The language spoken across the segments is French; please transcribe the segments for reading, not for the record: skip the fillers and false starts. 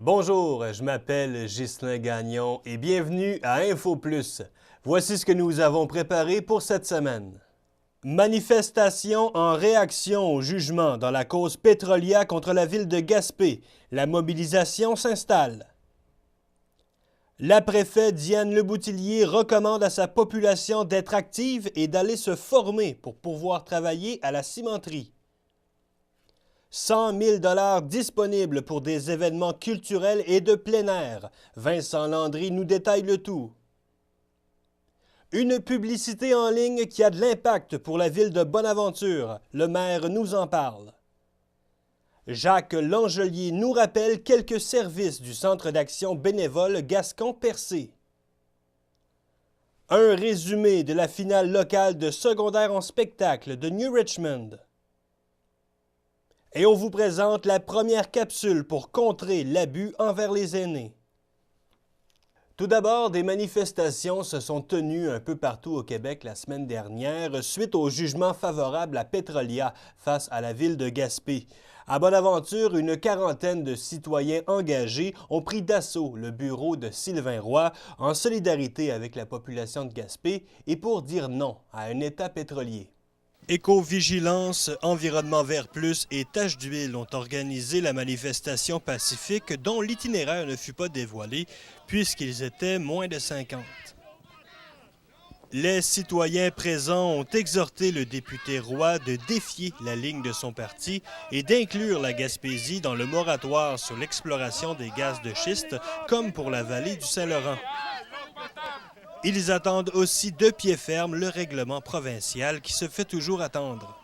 Bonjour, je m'appelle Ghislain Gagnon et bienvenue à Info Plus. Voici ce que nous avons préparé pour cette semaine. Manifestation en réaction au jugement dans la cause Petrolia contre la ville de Gaspé. La mobilisation s'installe. La préfète Diane Leboutillier recommande à sa population d'être active et d'aller se former pour pouvoir travailler à la cimenterie. 100 000 $ disponibles pour des événements culturels et de plein air. Vincent Landry nous détaille le tout. Une publicité en ligne qui a de l'impact pour la ville de Bonaventure. Le maire nous en parle. Jacques Langelier nous rappelle quelques services du Centre d'action bénévole Gascon-Percé. Un résumé de la finale locale de secondaire en spectacle de New Richmond. Et on vous présente la première capsule pour contrer l'abus envers les aînés. Tout d'abord, des manifestations se sont tenues un peu partout au Québec la semaine dernière suite au jugement favorable à Petrolia face à la ville de Gaspé. À Bonaventure, une quarantaine de citoyens engagés ont pris d'assaut le bureau de Sylvain Roy en solidarité avec la population de Gaspé et pour dire non à un État pétrolier. Éco-Vigilance, Environnement Vert Plus et Tache d'huile ont organisé la manifestation pacifique dont l'itinéraire ne fut pas dévoilé puisqu'ils étaient moins de 50. Les citoyens présents ont exhorté le député Roy de défier la ligne de son parti et d'inclure la Gaspésie dans le moratoire sur l'exploration des gaz de schiste comme pour la vallée du Saint-Laurent. Ils attendent aussi de pied ferme le règlement provincial qui se fait toujours attendre.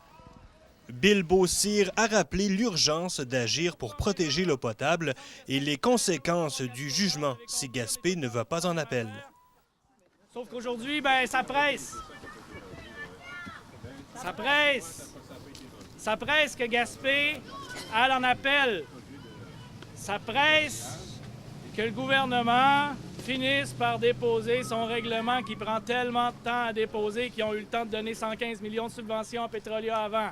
Bill Beaucire a rappelé l'urgence d'agir pour protéger l'eau potable et les conséquences du jugement si Gaspé ne va pas en appel. Sauf qu'aujourd'hui, ça presse. Ça presse. Ça presse que Gaspé aille en appel. Ça presse que le gouvernement finisse par déposer son règlement qui prend tellement de temps à déposer qu'ils ont eu le temps de donner 115 millions de subventions à Petrolia avant.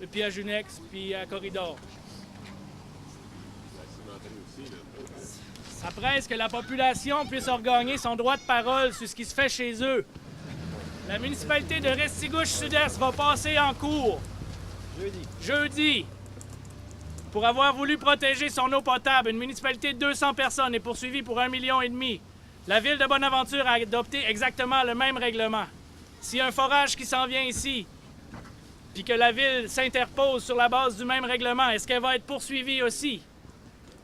Et puis à Junex, puis à Corridor. Ça presse que la population puisse regagner son droit de parole sur ce qui se fait chez eux. La municipalité de Restigouche-Sud-Est va passer en cours jeudi pour avoir voulu protéger son eau potable. Une municipalité de 200 personnes est poursuivie pour 1,5 million. La ville de Bonaventure a adopté exactement le même règlement. S'il y a un forage qui s'en vient ici, puis que la ville s'interpose sur la base du même règlement, est-ce qu'elle va être poursuivie aussi?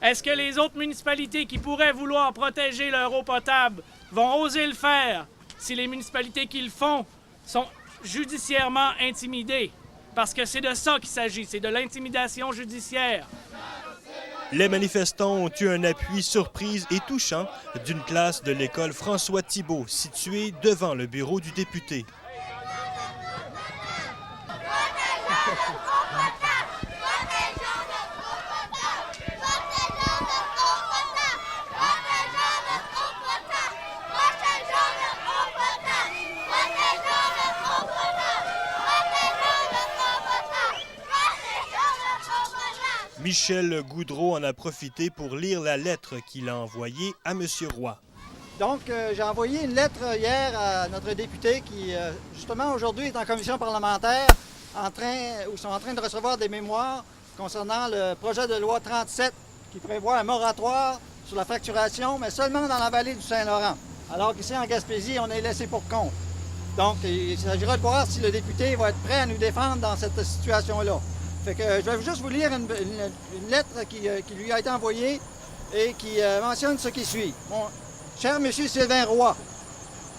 Est-ce que les autres municipalités qui pourraient vouloir protéger leur eau potable vont oser le faire si les municipalités qui le font sont judiciairement intimidées? Parce que c'est de ça qu'il s'agit, c'est de l'intimidation judiciaire. Les manifestants ont eu un appui surprise et touchant d'une classe de l'école François Thibault, située devant le bureau du député. Michel Goudreau en a profité pour lire la lettre qu'il a envoyée à M. Roy. Donc, j'ai envoyé une lettre hier à notre député qui, justement, aujourd'hui est en commission parlementaire, où sont en train de recevoir des mémoires concernant le projet de loi 37 qui prévoit un moratoire sur la fracturation, mais seulement dans la vallée du Saint-Laurent. Alors qu'ici, en Gaspésie, on est laissé pour compte. Donc, il s'agira de voir si le député va être prêt à nous défendre dans cette situation-là. Fait que je vais juste vous lire une lettre qui lui a été envoyée et qui mentionne ce qui suit. Bon, cher M. Sylvain Roy,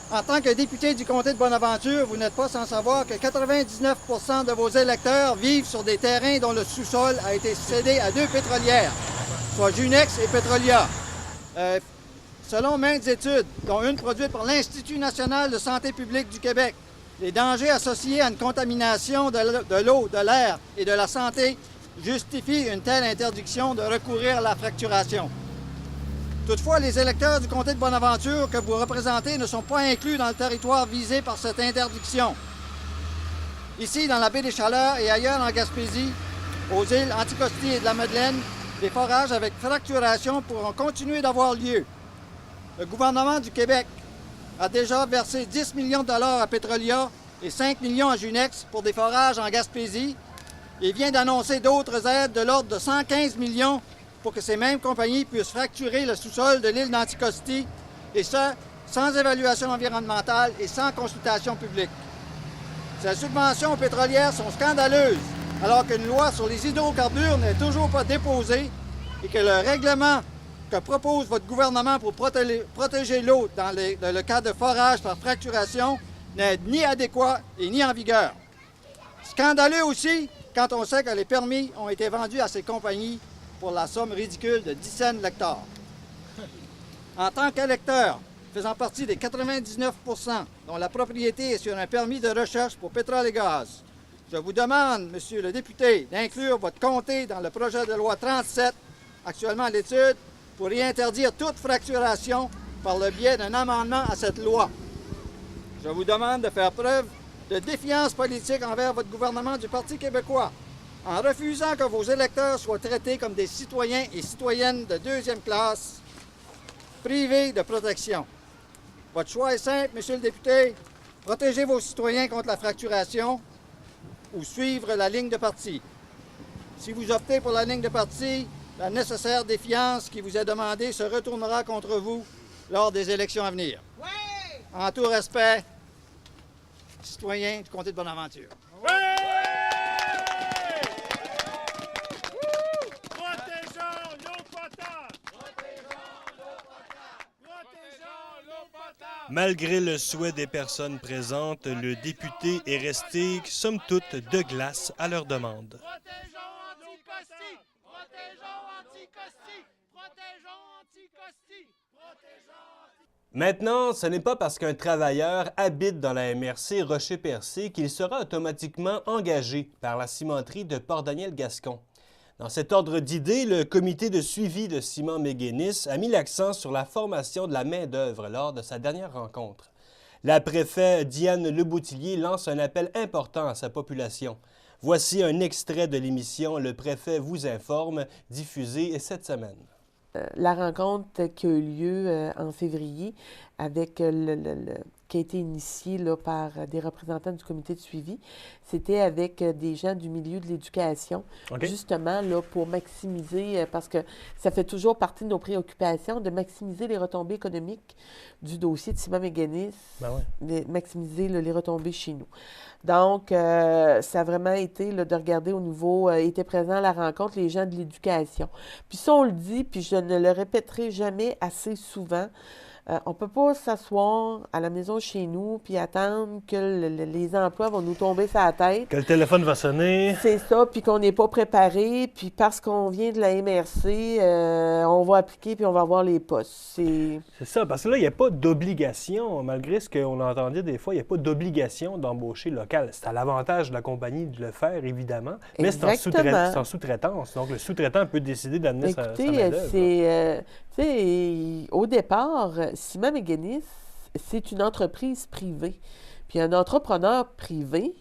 en tant que député du comté de Bonaventure, vous n'êtes pas sans savoir que 99 % de vos électeurs vivent sur des terrains dont le sous-sol a été cédé à 2 pétrolières, soit Junex et Petrolia. Selon maintes études, dont une produite par l'Institut national de santé publique du Québec, les dangers associés à une contamination de l'eau, de l'air et de la santé justifient une telle interdiction de recourir à la fracturation. Toutefois, les électeurs du comté de Bonaventure que vous représentez ne sont pas inclus dans le territoire visé par cette interdiction. Ici, dans la baie des Chaleurs et ailleurs en Gaspésie, aux îles Anticosti et de la Madeleine, des forages avec fracturation pourront continuer d'avoir lieu. Le gouvernement du Québec a déjà versé 10 millions de dollars à Petrolia et 5 millions à Junex pour des forages en Gaspésie et vient d'annoncer d'autres aides de l'ordre de 115 millions pour que ces mêmes compagnies puissent fracturer le sous-sol de l'île d'Anticosti, et ce, sans évaluation environnementale et sans consultation publique. Ces subventions pétrolières sont scandaleuses, alors qu'une loi sur les hydrocarbures n'est toujours pas déposée et que le règlement que propose votre gouvernement pour protéger l'eau dans le cas de forage par fracturation n'est ni adéquat et ni en vigueur. Scandaleux aussi quand on sait que les permis ont été vendus à ces compagnies pour la somme ridicule de 10 cents l'hectare. En tant qu'électeur, faisant partie des 99 % dont la propriété est sur un permis de recherche pour pétrole et gaz, je vous demande, Monsieur le député, d'inclure votre comté dans le projet de loi 37, actuellement à l'étude, pour y interdire toute fracturation par le biais d'un amendement à cette loi. Je vous demande de faire preuve de défiance politique envers votre gouvernement du Parti québécois, en refusant que vos électeurs soient traités comme des citoyens et citoyennes de deuxième classe, privés de protection. Votre choix est simple, Monsieur le député. Protégez vos citoyens contre la fracturation ou suivre la ligne de parti. Si vous optez pour la ligne de parti, la nécessaire défiance qui vous est demandée se retournera contre vous lors des élections à venir. Oui! En tout respect, citoyens du comté de Bonaventure. Oui! Protégeons l'eau potable! Protégeons l'eau potable! Malgré le souhait des personnes présentes, le député est resté, somme toute, de glace à leur demande. Protégeons Anticosti! Protégeons Anticosti! Protégeons Anticosti! Maintenant, ce n'est pas parce qu'un travailleur habite dans la MRC Rocher-Percé qu'il sera automatiquement engagé par la cimenterie de Port-Daniel-Gascon. Dans cet ordre d'idées, le comité de suivi de Ciment Méguénis a mis l'accent sur la formation de la main-d'œuvre lors de sa dernière rencontre. La préfète Diane Leboutillier lance un appel important à sa population. Voici un extrait de l'émission Le préfet vous informe, diffusée cette semaine. La rencontre qui a eu lieu en février avec qui a été initiée là, par des représentants du comité de suivi, c'était avec des gens du milieu de l'éducation, justement là, pour maximiser, parce que ça fait toujours partie de nos préoccupations, de maximiser les retombées économiques du dossier de Ciment Méguénis, maximiser là, les retombées chez nous. Donc, ça a vraiment été là, de regarder au niveau, étaient présents à la rencontre les gens de l'éducation. Puis ça, on le dit, puis je ne le répéterai jamais assez souvent, on ne peut pas s'asseoir à la maison chez nous puis attendre que les emplois vont nous tomber sur la tête. Que le téléphone va sonner. C'est ça, puis qu'on n'est pas préparé, puis parce qu'on vient de la MRC, on va appliquer puis on va avoir les postes. C'est ça, parce que là, il n'y a pas d'obligation, malgré ce qu'on entendait des fois, il n'y a pas d'obligation d'embaucher local. C'est à l'avantage de la compagnie de le faire, évidemment, mais c'est en sous-traitance. Donc, le sous-traitant peut décider d'amener sa main-d'œuvre. Au départ, Ciment Méguénis, c'est une entreprise privée. Puis un entrepreneur privé,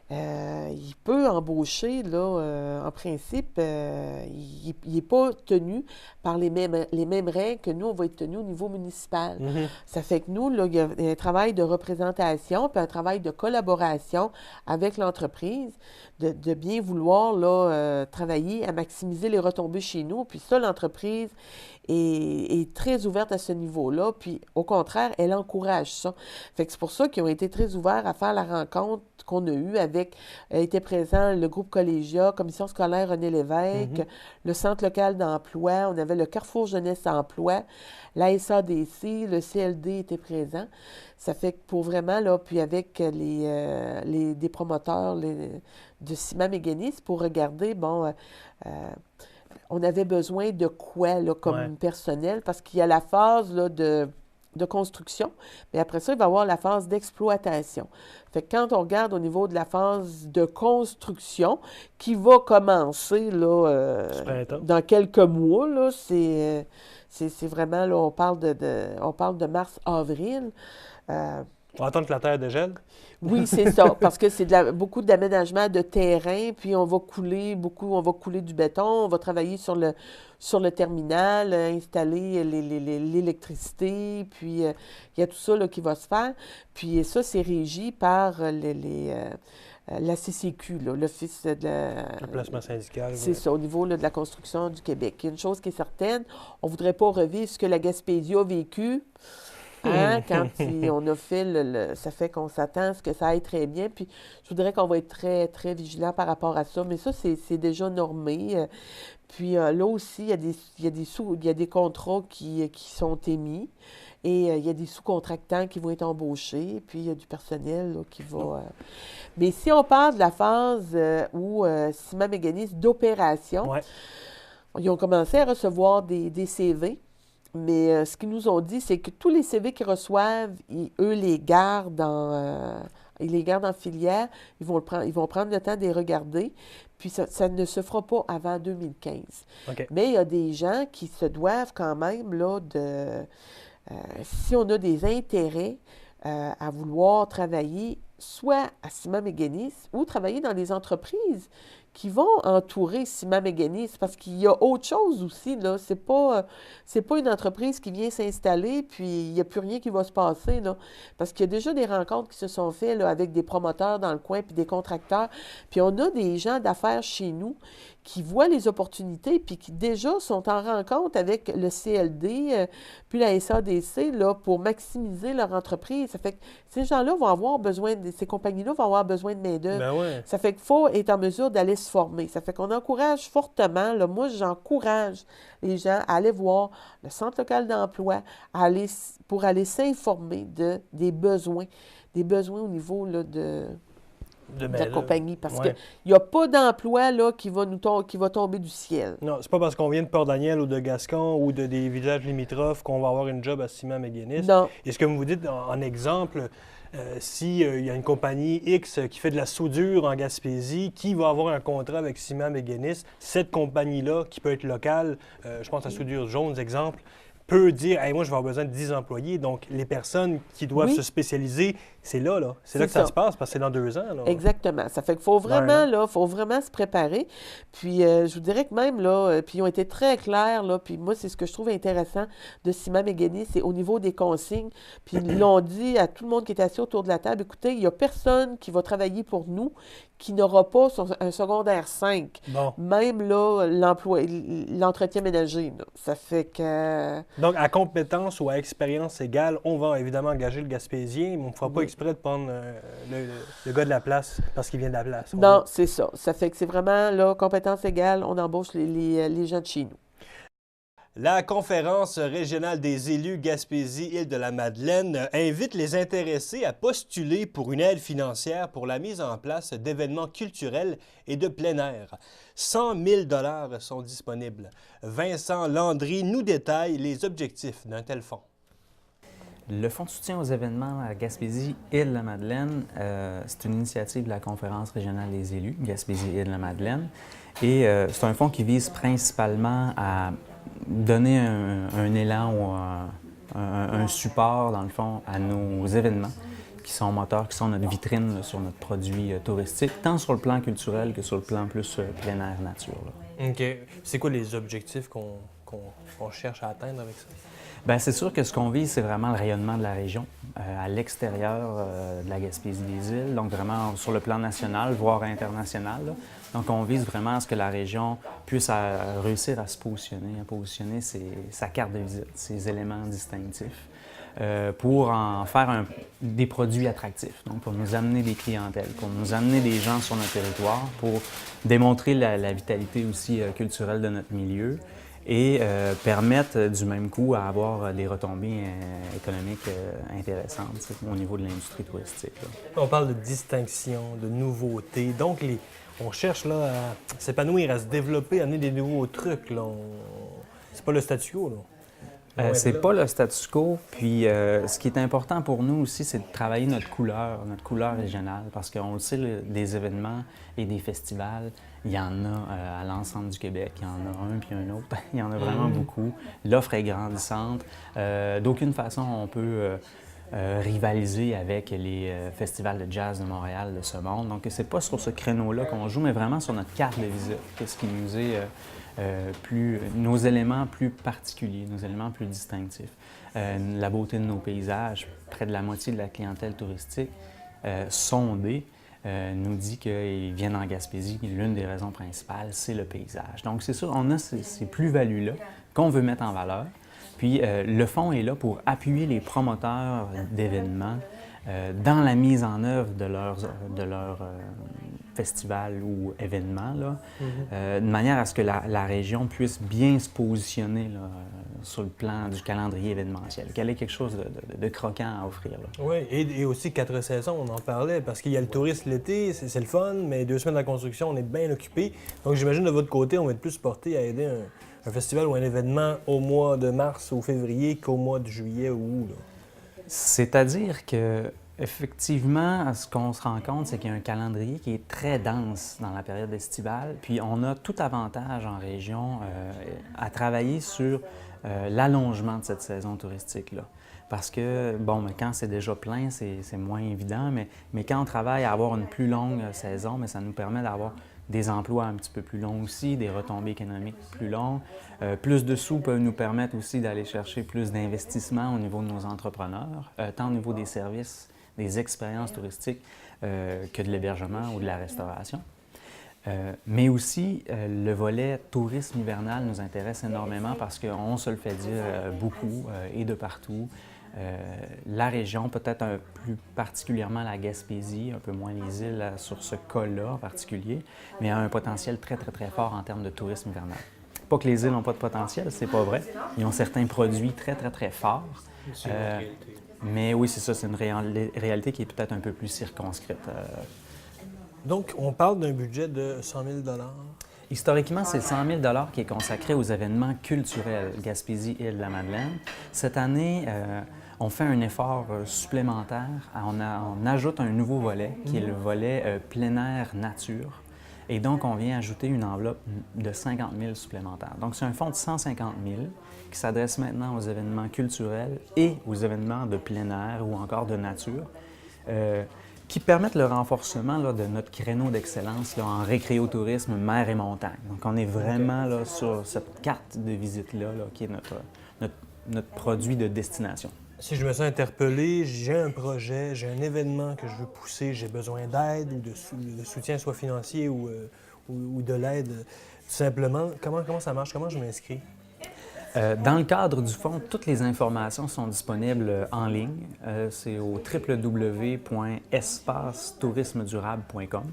il peut embaucher, là, en principe, il n'est pas tenu par les mêmes règles que nous, on va être tenu au niveau municipal. Ça fait que nous, là, il y a un travail de représentation puis un travail de collaboration avec l'entreprise, de bien vouloir là, travailler à maximiser les retombées chez nous. Puis ça, l'entreprise est très ouverte à ce niveau-là. Puis au contraire, elle encourage ça. Fait que c'est pour ça qu'ils ont été très ouverts à faire la rencontre qu'on a eue avec, était présent le groupe Collégia, Commission scolaire René Lévesque, le Centre local d'emploi, on avait le Carrefour Jeunesse Emploi, la SADC, le CLD était présent. Ça fait que pour vraiment, là, puis avec des promoteurs de Ciment Méguénis pour regarder, bon, on avait besoin de quoi là, comme personnel, parce qu'il y a la phase là, de construction, mais après ça, il va y avoir la phase d'exploitation. Fait que quand on regarde au niveau de la phase de construction, qui va commencer là, dans quelques mois, là, c'est vraiment, là, on parle de mars-avril, On va attendre que la terre dégèle? Oui, c'est ça, parce que c'est beaucoup d'aménagement de terrain, puis on va couler du béton, on va travailler sur le terminal, installer l'électricité, puis il y a tout ça là, qui va se faire. Puis ça, c'est régi par la CCQ, là, l'Office de la... Le placement syndical. C'est ça, au niveau là, de la construction du Québec. Il y a une chose qui est certaine, on ne voudrait pas revivre ce que la Gaspésie a vécu. Hein, quand on a fait ça fait qu'on s'attend à ce que ça aille très bien. Puis je voudrais qu'on va être très, très vigilant par rapport à ça. Mais ça, c'est déjà normé. Puis là aussi, il y a des contrats qui sont émis. Et il y a des sous-contractants qui vont être embauchés. Puis il y a du personnel là, qui va... Mais si on parle de la phase où Ciment Mécanisme d'opération, Ouais. ils ont commencé à recevoir des CV. Mais ce qu'ils nous ont dit, c'est que tous les CV qu'ils reçoivent, eux les gardent ils les gardent en filière. Ils vont prendre le temps de les regarder. Puis ça ne se fera pas avant 2015. OK. Mais il y a des gens qui se doivent quand même, là, si on a des intérêts à vouloir travailler soit à Ciment Mécanisme ou travailler dans des entreprises qui vont entourer Ciment Mécanisme, parce qu'il y a autre chose aussi, là. C'est pas une entreprise qui vient s'installer, puis il n'y a plus rien qui va se passer, là. Parce qu'il y a déjà des rencontres qui se sont faites, là, avec des promoteurs dans le coin, puis des contracteurs. Puis on a des gens d'affaires chez nous qui voient les opportunités, puis qui déjà sont en rencontre avec le CLD, puis la SADC, là, pour maximiser leur entreprise. Ça fait que ces gens-là vont avoir besoin, ces compagnies-là vont avoir besoin de main-d'œuvre. Ben ouais. Ça fait qu'il faut être en mesure d'aller se former. Ça fait qu'on encourage fortement, là, moi j'encourage les gens à aller voir le Centre local d'emploi pour aller s'informer des besoins au niveau là, de la compagnie. Parce qu'il n'y a pas d'emploi là, qui va tomber du ciel. Non, c'est pas parce qu'on vient de Port-Daniel ou de Gascon ou des villages limitrophes qu'on va avoir une job à Ciment Mécanisme. Non. Et ce que vous dites en exemple, s'il y a une compagnie X qui fait de la soudure en Gaspésie, qui va avoir un contrat avec Ciment Mécanisme, cette compagnie-là, qui peut être locale, je pense à Soudure Jones, exemple, peut dire hey, « moi, je vais avoir besoin de 10 employés ». Donc, les personnes qui doivent se spécialiser, c'est là. C'est là que ça se passe, parce que c'est dans 2 ans. Là. Exactement. Ça fait qu'il faut vraiment se préparer. Puis, je vous dirais que même, là, puis ils ont été très clairs, là, puis moi, c'est ce que je trouve intéressant de Ciment Mécanisme, c'est au niveau des consignes. Puis, ils l'ont dit à tout le monde qui était assis autour de la table, écoutez, il n'y a personne qui va travailler pour nous qui n'aura pas un secondaire 5. Bon. Même, là, l'entretien ménager, là. Ça fait que... Donc, à compétence ou à expérience égale, on va évidemment engager le Gaspésien, mais on ne fera pas exprès de prendre le gars de la place parce qu'il vient de la place. Non, c'est ça. Ça fait que c'est vraiment, là, compétence égale, on embauche les gens de chez nous. La Conférence régionale des élus Gaspésie-Île-de-la-Madeleine invite les intéressés à postuler pour une aide financière pour la mise en place d'événements culturels et de plein air. 100 000 $ sont disponibles. Vincent Landry nous détaille les objectifs d'un tel fonds. Le Fonds de soutien aux événements à Gaspésie-Île-de-la-Madeleine, c'est une initiative de la Conférence régionale des élus Gaspésie-Île-de-la-Madeleine. Et c'est un fonds qui vise principalement à donner un élan ou un support, dans le fond, à nos événements qui sont moteurs, qui sont notre vitrine là, sur notre produit touristique, tant sur le plan culturel que sur le plan plus plein air nature. Là. OK. C'est quoi les objectifs qu'on cherche à atteindre avec ça? Bien, c'est sûr que ce qu'on vise, c'est vraiment le rayonnement de la région à l'extérieur de la Gaspésie des îles, donc vraiment sur le plan national, voire international. Là. Donc, on vise vraiment à ce que la région puisse réussir à se positionner sa carte de visite, ses éléments distinctifs, pour en faire des produits attractifs, donc pour nous amener des clientèles, pour nous amener des gens sur notre territoire, pour démontrer la vitalité aussi culturelle de notre milieu et permettre du même coup à avoir des retombées économiques intéressantes au niveau de l'industrie touristique. Là. On parle de distinction, de nouveautés, donc on cherche là, à s'épanouir, à se développer, à amener des nouveaux trucs. Là. C'est pas le statu quo. Là. C'est pas le statu quo. Puis ce qui est important pour nous aussi, c'est de travailler notre couleur régionale. Parce qu'on le sait, des événements et des festivals, il y en a à l'ensemble du Québec. Il y en a un puis un autre. Il y en a vraiment beaucoup. L'offre est grandissante. D'aucune façon, on peut rivaliser avec les festivals de jazz de Montréal de ce monde. Donc, c'est pas sur ce créneau-là qu'on joue, mais vraiment sur notre carte de visite. Qu'est-ce qui nous est nos éléments plus particuliers, nos éléments plus distinctifs. La beauté de nos paysages, près de la moitié de la clientèle touristique sondée nous dit qu'ils viennent en Gaspésie. L'une des raisons principales, c'est le paysage. Donc, c'est sûr, on a ces plus-values-là qu'on veut mettre en valeur. Puis, le fonds est là pour appuyer les promoteurs d'événements dans la mise en œuvre de leur festival ou événement, là, de manière à ce que la région puisse bien se positionner là, sur le plan du calendrier événementiel, qu'elle ait quelque chose de croquant à offrir. Là. Oui, et aussi 4 saisons, on en parlait, parce qu'il y a le tourisme l'été, c'est le fun, mais 2 semaines de construction, on est bien occupé. Donc, j'imagine de votre côté, on va être plus porté à aider un festival ou un événement au mois de mars ou février qu'au mois de juillet ou août. C'est-à-dire que effectivement, ce qu'on se rend compte, c'est qu'il y a un calendrier qui est très dense dans la période estivale. Puis on a tout avantage en région à travailler sur l'allongement de cette saison touristique-là. Parce que, bon, mais quand c'est déjà plein, c'est moins évident, mais quand on travaille à avoir une plus longue saison, mais ça nous permet d'avoir des emplois un petit peu plus longs aussi, des retombées économiques plus longues. Plus de sous peuvent nous permettre aussi d'aller chercher plus d'investissements au niveau de nos entrepreneurs, tant au niveau des services, des expériences touristiques que de l'hébergement ou de la restauration. Mais aussi, le volet tourisme hivernal nous intéresse énormément parce qu'on se le fait dire beaucoup et de partout. La région, peut-être plus particulièrement la Gaspésie, un peu moins les îles sur ce cas-là en particulier, mais a un potentiel très, très, très fort en termes de tourisme hivernal. Pas que les îles n'ont pas de potentiel, c'est pas vrai. Ils ont certains produits très, très, très forts. Mais oui, c'est ça, c'est une réalité qui est peut-être un peu plus circonscrite. Donc, on parle d'un budget de 100 000 $. Historiquement, c'est 100 000 $ qui est consacré aux événements culturels Gaspésie-Île-de-la-Madeleine. Cette année, on fait un effort supplémentaire. On ajoute un nouveau volet, qui est le volet plein air nature. Et donc, on vient ajouter une enveloppe de 50 000 supplémentaires. Donc, c'est un fonds de 150 000 qui s'adresse maintenant aux événements culturels et aux événements de plein air ou encore de nature, qui permettent le renforcement là, de notre créneau d'excellence là, en récréotourisme, mer et montagne. Donc, on est vraiment là, sur cette carte de visite-là, là, qui est notre produit de destination. Si je me sens interpellé, j'ai un projet, j'ai un événement que je veux pousser, j'ai besoin d'aide ou de soutien, soit financier ou de l'aide, tout simplement, comment ça marche? Comment je m'inscris? Dans le cadre du fonds, toutes les informations sont disponibles en ligne. C'est au www.espacetourismedurable.com.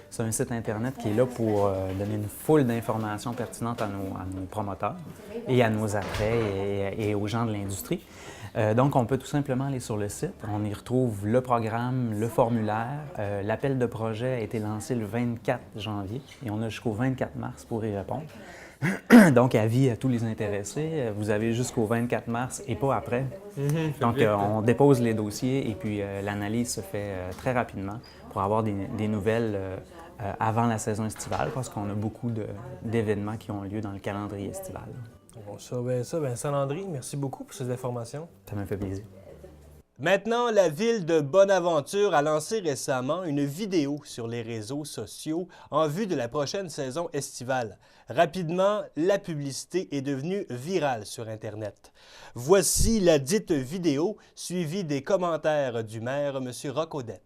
C'est un site Internet qui est là pour donner une foule d'informations pertinentes à nos promoteurs et à nos attraits et aux gens de l'industrie. Donc, on peut tout simplement aller sur le site. On y retrouve le programme, le formulaire. L'appel de projet a été lancé le 24 janvier et on a jusqu'au 24 mars pour y répondre. Donc, avis à tous les intéressés, vous avez jusqu'au 24 mars et pas après. Donc, on dépose les dossiers et puis l'analyse se fait très rapidement pour avoir des nouvelles avant la saison estivale parce qu'on a beaucoup d'événements qui ont lieu dans le calendrier estival. Bon, ça, Landry, merci beaucoup pour ces informations. Ça m'a fait plaisir. Maintenant, la ville de Bonaventure a lancé récemment une vidéo sur les réseaux sociaux en vue de la prochaine saison estivale. Rapidement, la publicité est devenue virale sur Internet. Voici la dite vidéo, suivie des commentaires du maire, M. Roch-Audette.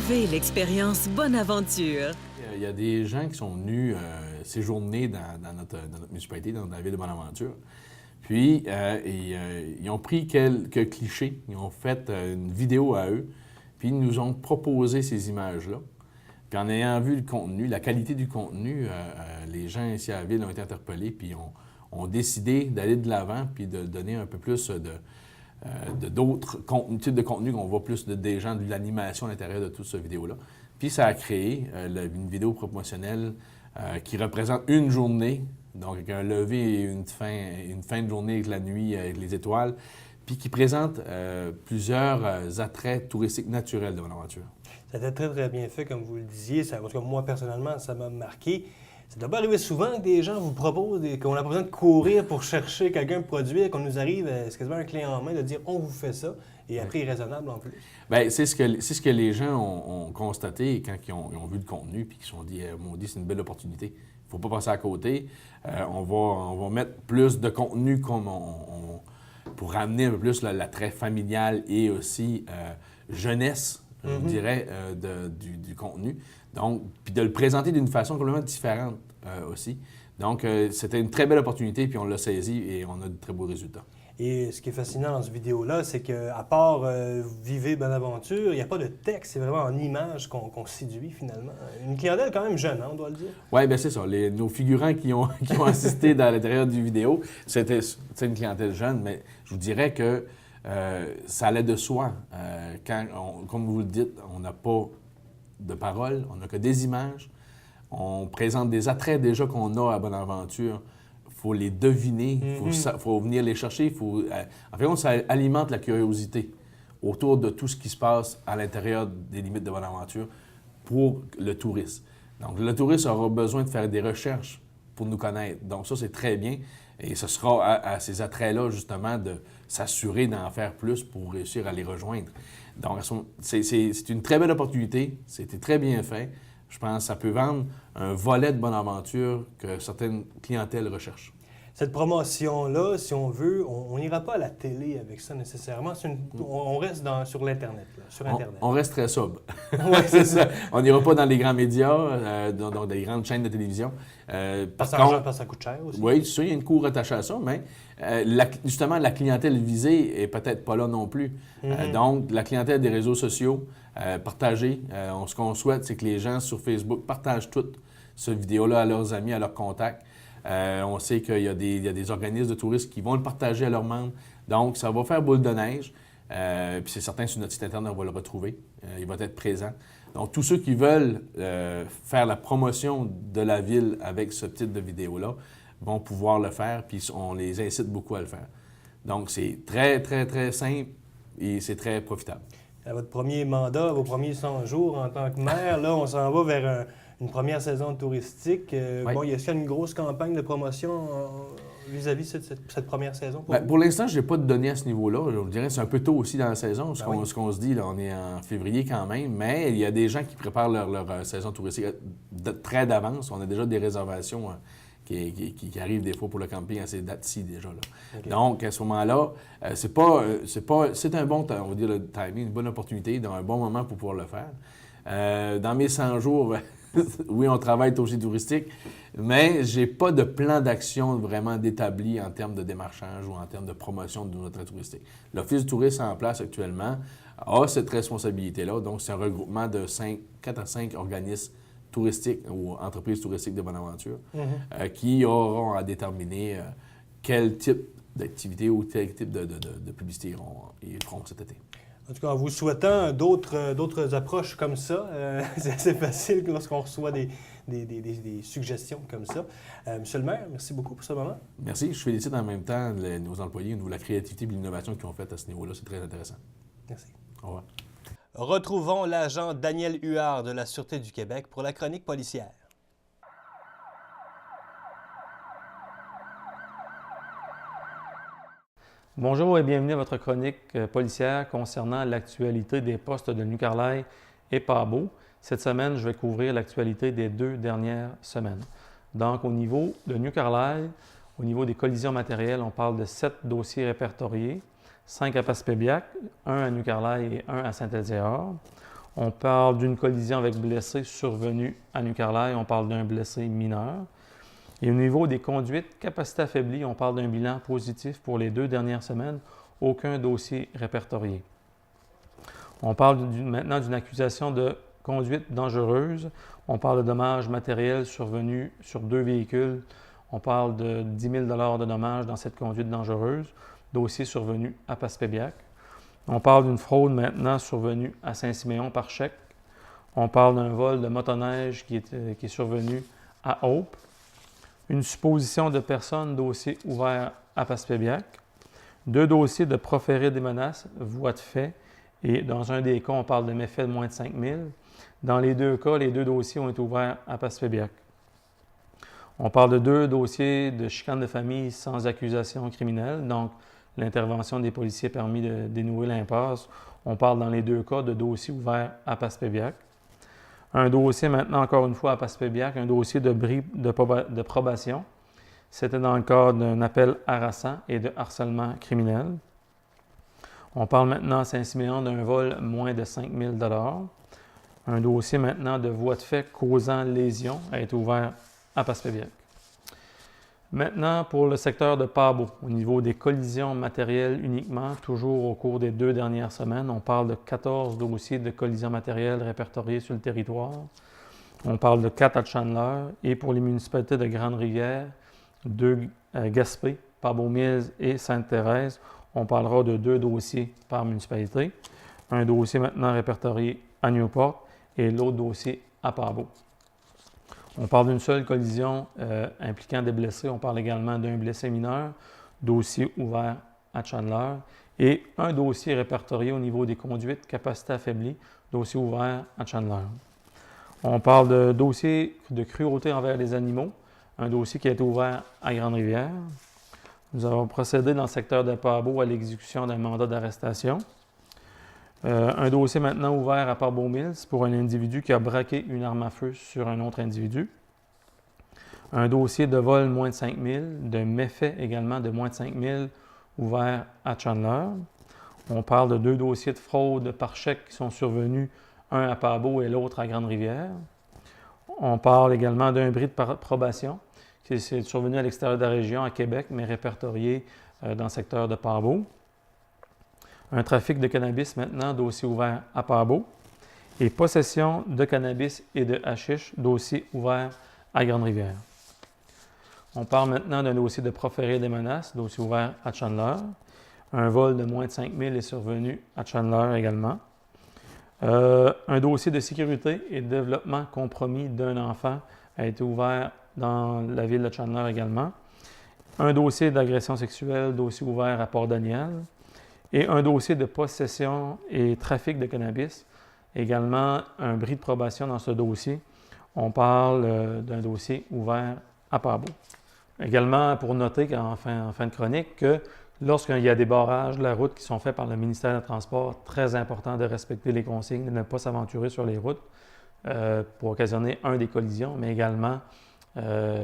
Vivez l'expérience Bonaventure. Il y a des gens qui sont venus séjourner dans notre municipalité, dans la ville de Bonaventure. Puis, ils ont pris quelques clichés, ils ont fait une vidéo à eux, puis ils nous ont proposé ces images-là. Puis en ayant vu le contenu, la qualité du contenu, les gens ici à la ville ont été interpellés, puis ont décidé d'aller de l'avant, puis de donner un peu plus d'autres types de contenus qu'on voit plus des gens, de l'animation à l'intérieur de toute cette vidéo-là. Puis ça a créé une vidéo promotionnelle qui représente une journée, donc avec un lever et une fin de journée avec la nuit, avec les étoiles, puis qui présente plusieurs attraits touristiques naturels de Bonaventure. C'était très, très bien fait, comme vous le disiez. Ça, parce que moi, personnellement, ça m'a marqué. Ça doit pas arriver souvent que des gens vous proposent, qu'on n'a pas besoin de courir pour chercher quelqu'un pour produire, qu'on nous arrive, c'est quasiment un clé en main, de dire « on vous fait ça », et à prix raisonnable en plus. Bien, c'est ce que les gens ont constaté quand ils ont vu le contenu, puis qu'ils se sont dit « m'ont dit, c'est une belle opportunité, il ne faut pas passer à côté, on va mettre plus de contenu pour ramener un peu plus l'attrait familial et aussi jeunesse, je dirais, du contenu. Donc, puis de le présenter d'une façon complètement différente aussi. Donc, c'était une très belle opportunité, puis on l'a saisi et on a de très beaux résultats. Et ce qui est fascinant dans cette vidéo-là, c'est qu'à part Vivez Bonaventure, il n'y a pas de texte, c'est vraiment en images qu'on séduit finalement. Une clientèle quand même jeune, hein, on doit le dire. Oui, bien c'est ça. Nos figurants qui ont assisté dans l'intérieur du vidéo, c'était une clientèle jeune, mais je vous dirais que ça allait de soi. Comme vous le dites, on n'a pas de paroles, on n'a que des images. On présente des attraits déjà qu'on a à Bonaventure. Il faut les deviner, il faut venir les chercher. En fait, ça alimente la curiosité autour de tout ce qui se passe à l'intérieur des limites de Bonaventure pour le touriste. Donc, le touriste aura besoin de faire des recherches pour nous connaître. Donc, ça, c'est très bien. Et ce sera à ces attraits-là, justement, de s'assurer d'en faire plus pour réussir à les rejoindre. Donc, c'est une très belle opportunité. C'était très bien fait. Je pense que ça peut vendre un volet de Bonaventure que certaines clientèles recherchent. Cette promotion-là, si on veut, on n'ira pas à la télé avec ça nécessairement. On reste sur l'Internet, sur Internet. On reste très sobre. Oui, c'est ça. On n'ira pas dans les grands médias, dans des grandes chaînes de télévision. Parce que ça coûte cher aussi. Oui, c'est sûr, il y a une coût rattachée à ça, mais justement, la clientèle visée n'est peut-être pas là non plus. Donc, la clientèle des réseaux sociaux, partagée. Ce qu'on souhaite, c'est que les gens sur Facebook partagent toute cette vidéo-là à leurs amis, à leurs contacts. On sait qu'il y a des organismes de touristes qui vont le partager à leurs membres. Donc, ça va faire boule de neige. Puis c'est certain, sur notre site Internet, on va le retrouver. Il va être présent. Donc, tous ceux qui veulent faire la promotion de la ville avec ce type de vidéo-là vont pouvoir le faire, puis on les incite beaucoup à le faire. Donc, c'est très, très, très simple et c'est très profitable. À votre premier mandat, vos premiers 100 jours en tant que maire, là, on s'en va vers une première saison touristique. Oui. Bon, est-ce qu'il y a une grosse campagne de promotion vis-à-vis de cette première saison? Pour l'instant, je n'ai pas de données à ce niveau-là. Je vous dirais que c'est un peu tôt aussi dans la saison. Ce qu'on se dit, là, on est en février quand même, mais il y a des gens qui préparent leur saison touristique très d'avance. On a déjà des réservations qui arrivent des fois pour le camping à ces dates-ci déjà. Là. Okay. Donc, à ce moment-là, c'est un bon temps, on va dire le timing, une bonne opportunité, un bon moment pour pouvoir le faire. Dans mes 100 jours, oui, on travaille aussi touristique, mais je n'ai pas de plan d'action vraiment d'établi en termes de démarchage ou en termes de promotion de notre touristique. L'Office du tourisme en place actuellement a cette responsabilité-là. Donc, c'est un regroupement de 4 à 5 organismes touristiques ou entreprises touristiques de Bonaventure qui auront à déterminer quel type d'activité ou quel type de publicité ils feront cet été. En tout cas, en vous souhaitant d'autres approches comme ça, c'est assez facile lorsqu'on reçoit des suggestions comme ça. Monsieur le maire, merci beaucoup pour ce moment. Merci. Je félicite en même temps nos employés au niveau de la créativité et de l'innovation qu'ils ont faite à ce niveau-là. C'est très intéressant. Merci. Au revoir. Retrouvons l'agent Daniel Huard de la Sûreté du Québec pour la chronique policière. Bonjour et bienvenue à votre chronique policière concernant l'actualité des postes de New Carlisle et Pabot. Cette semaine, je vais couvrir l'actualité des 2 dernières semaines. Donc, au niveau de New Carlisle, au niveau des collisions matérielles, on parle de 7 dossiers répertoriés, 5 à Passepébiac, 1 à New Carlisle et 1 à Saint-Elzéar. On parle d'une collision avec blessé survenue à New Carlisle. On parle d'un blessé mineur. Et au niveau des conduites, capacité affaiblie, on parle d'un bilan positif pour les 2 dernières semaines. Aucun dossier répertorié. On parle maintenant d'une accusation de conduite dangereuse. On parle de dommages matériels survenus sur 2 véhicules. On parle de 10 000 de dommages dans cette conduite dangereuse. Dossier survenu à Passepébiac. On parle d'une fraude maintenant survenue à Saint-Siméon par chèque. On parle d'un vol de motoneige qui est survenu à Hope. Une supposition de personne, dossier ouvert à Passepébiac. 2 dossiers de proférer des menaces, voie de fait. Et dans un des cas, on parle de méfaits de moins de 5 000. Dans les 2 cas, les 2 dossiers ont été ouverts à Passepébiac. On parle de 2 dossiers de chicane de famille sans accusation criminelle. Donc, l'intervention des policiers a permis de dénouer l'impasse. On parle dans les 2 cas de dossiers ouverts à Passepébiac. Un dossier maintenant, encore une fois, à Passepébiac, un dossier de probation. C'était dans le cadre d'un appel harassant et de harcèlement criminel. On parle maintenant à Saint-Siméon d'un vol moins de 5 000 $. Un dossier maintenant de voie de fait causant lésion a été ouvert à Passepébiac. Maintenant, pour le secteur de Pabot, au niveau des collisions matérielles uniquement, toujours au cours des 2 dernières semaines, on parle de 14 dossiers de collisions matérielles répertoriés sur le territoire. On parle de 4 à Chandler et pour les municipalités de Grande-Rivière, 2 à Gaspé, Pabot-Mills et Sainte-Thérèse, on parlera de 2 dossiers par municipalité. Un dossier maintenant répertorié à Newport et l'autre dossier à Pabot. On parle d'une seule collision impliquant des blessés. On parle également d'un blessé mineur, dossier ouvert à Chandler, et un dossier répertorié au niveau des conduites, capacité affaiblie, dossier ouvert à Chandler. On parle de dossier de cruauté envers les animaux, un dossier qui a été ouvert à Grande-Rivière. Nous avons procédé dans le secteur de Pabot à l'exécution d'un mandat d'arrestation. Un dossier maintenant ouvert à Pabot-Mills pour un individu qui a braqué une arme à feu sur un autre individu. Un dossier de vol moins de 5 000, de méfait également de moins de 5 000 ouvert à Chandler. On parle de 2 dossiers de fraude par chèque qui sont survenus, un à Pabot et l'autre à Grande-Rivière. On parle également d'un bris de probation qui est survenu à l'extérieur de la région, à Québec, mais répertorié dans le secteur de Pabot. Un trafic de cannabis maintenant, dossier ouvert à Pabot. Et possession de cannabis et de hashish, dossier ouvert à Grande-Rivière. On parle maintenant d'un dossier de proférer des menaces, dossier ouvert à Chandler. Un vol de moins de 5 000 est survenu à Chandler également. Un dossier de sécurité et de développement compromis d'un enfant a été ouvert dans la ville de Chandler également. Un dossier d'agression sexuelle, dossier ouvert à Port-Daniel. Et un dossier de possession et trafic de cannabis. Également, un bris de probation dans ce dossier. On parle d'un dossier ouvert à Pabot. Également, pour noter en fin de chronique, que lorsqu'il y a des barrages de la route qui sont faits par le ministère des Transports, très important de respecter les consignes, de ne pas s'aventurer sur les routes pour occasionner des collisions, mais également,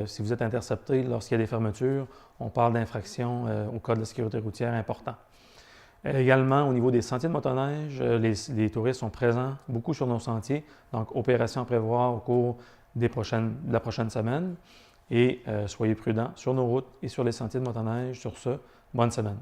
si vous êtes intercepté lorsqu'il y a des fermetures, on parle d'infraction au code de sécurité routière important. Également, au niveau des sentiers de motoneige, les touristes sont présents beaucoup sur nos sentiers, donc opération à prévoir au cours de la prochaine semaine. Et soyez prudents sur nos routes et sur les sentiers de motoneige. Sur ce, bonne semaine.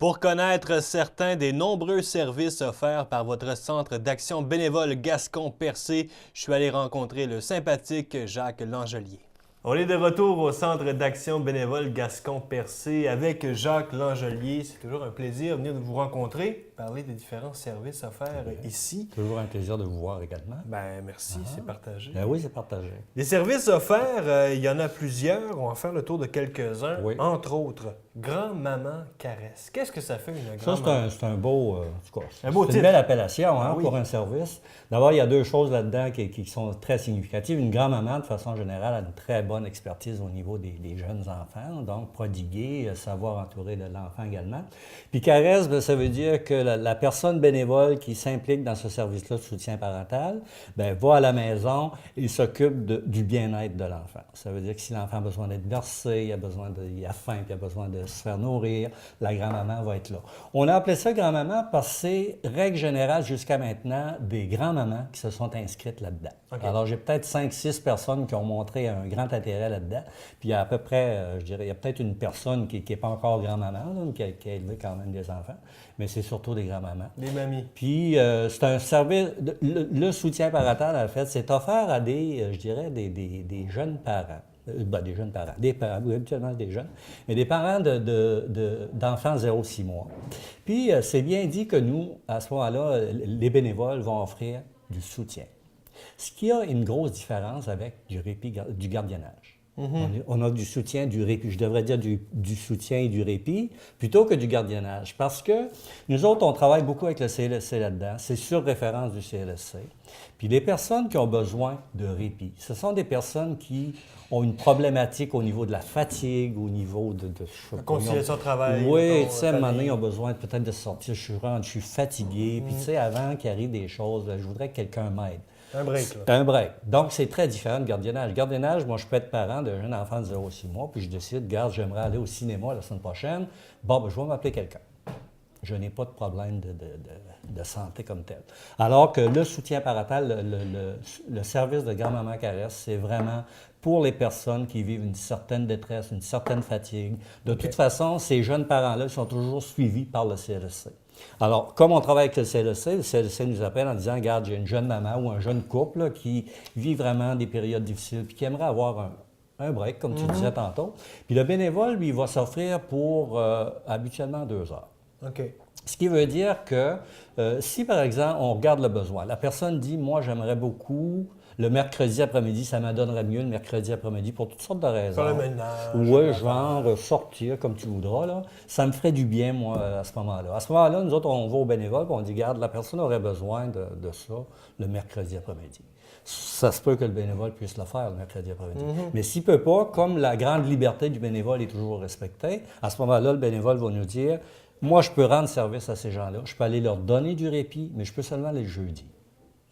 Pour connaître certains des nombreux services offerts par votre Centre d'action bénévole Gascon-Percé, je suis allé rencontrer le sympathique Jacques Langelier. On est de retour au Centre d'action bénévole Gascon-Percé avec Jacques Langelier. C'est toujours un plaisir de venir vous rencontrer, parler des différents services offerts ici. Toujours un plaisir de vous voir également. Ben merci, c'est partagé. Ben oui, c'est partagé. Les services offerts, il y en a plusieurs. On va faire le tour de quelques-uns. Oui. Entre autres, Grand-Maman Caresse. Qu'est-ce que ça fait une grand-maman? Ça, c'est un beau... en tout cas, Un beau c'est titre. une belle appellation Ah oui. pour un service. D'abord, il y a deux choses là-dedans qui sont très significatives. Une grand-maman, de façon générale, a une très bonne expertise au niveau des jeunes enfants, donc prodiguer, savoir entourer l'enfant également. Puis caresse, bien, ça veut dire que la personne bénévole qui s'implique dans ce service-là de soutien parental, bien, va à la maison et s'occupe du bien-être de l'enfant. Ça veut dire que si l'enfant a besoin d'être versé, il a faim, puis il a besoin de se faire nourrir, la grand-maman va être là. On a appelé ça grand-maman parce que c'est, règle générale jusqu'à maintenant, des grands-mamans qui se sont inscrites là-dedans. Okay. Alors, j'ai peut-être 5-6 personnes qui ont montré un grand intérêt là-dedans. Puis, il y a à peu près, je dirais, il y a peut-être une personne qui n'est pas encore grand-maman, là, mais qui a élevé quand même des enfants. Mais c'est surtout des grands-mamans. Les mamies. Puis, c'est un service, le soutien parental, en fait, c'est offert à des, je dirais, des jeunes parents. Des jeunes parents, des parents, oui, habituellement des jeunes, mais des parents d'enfants 0-6 mois. Puis, c'est bien dit que nous, à ce moment-là, les bénévoles vont offrir du soutien. Ce qui a une grosse différence avec du répit, du gardiennage. On a du soutien, du répit, je devrais dire du soutien et du répit, plutôt que du gardiennage. Parce que nous autres, on travaille beaucoup avec le CLSC là-dedans. C'est sur référence du CLSC. Puis les personnes qui ont besoin de répit, ce sont des personnes qui ont une problématique au niveau de la fatigue, au niveau de la conciliation de travail. Oui, tu sais, à un moment donné, ils ont besoin peut-être de sortir. Je suis fatigué. Puis tu sais, avant qu'il arrive des choses, je voudrais que quelqu'un m'aide. Un break, là. C'est un break. Donc, c'est très différent de gardiennage. Gardiennage, moi, je peux être parent d'un jeune enfant de 0-6 mois, puis je décide, regarde, j'aimerais aller au cinéma la semaine prochaine. Bon, ben, je vais m'appeler quelqu'un. Je n'ai pas de problème de santé comme tel. Alors que le soutien parental, le service de grand-maman caresse, c'est vraiment pour les personnes qui vivent une certaine détresse, une certaine fatigue. De toute façon, ces jeunes parents-là sont toujours suivis par le CLSC. Alors, comme on travaille avec le CLSC nous appelle en disant, regarde, j'ai une jeune maman ou un jeune couple là, qui vit vraiment des périodes difficiles puis qui aimerait avoir un break, comme tu disais tantôt. Puis le bénévole, lui, il va s'offrir pour habituellement 2 heures. OK. Ce qui veut dire que si, par exemple, on regarde le besoin, la personne dit, moi, j'aimerais beaucoup, le mercredi après-midi, ça me donnerait mieux le mercredi après-midi pour toutes sortes de raisons. Faire le ménage. Oui, genre sortir comme tu voudras, là. Ça me ferait du bien, moi, à ce moment-là. À ce moment-là, nous autres, on va au bénévole et on dit, regarde, la personne aurait besoin de ça le mercredi après-midi. Ça se peut que le bénévole puisse le faire le mercredi après-midi. Mais s'il ne peut pas, comme la grande liberté du bénévole est toujours respectée, à ce moment-là, le bénévole va nous dire, moi, je peux rendre service à ces gens-là, je peux aller leur donner du répit, mais je peux seulement les jeudis.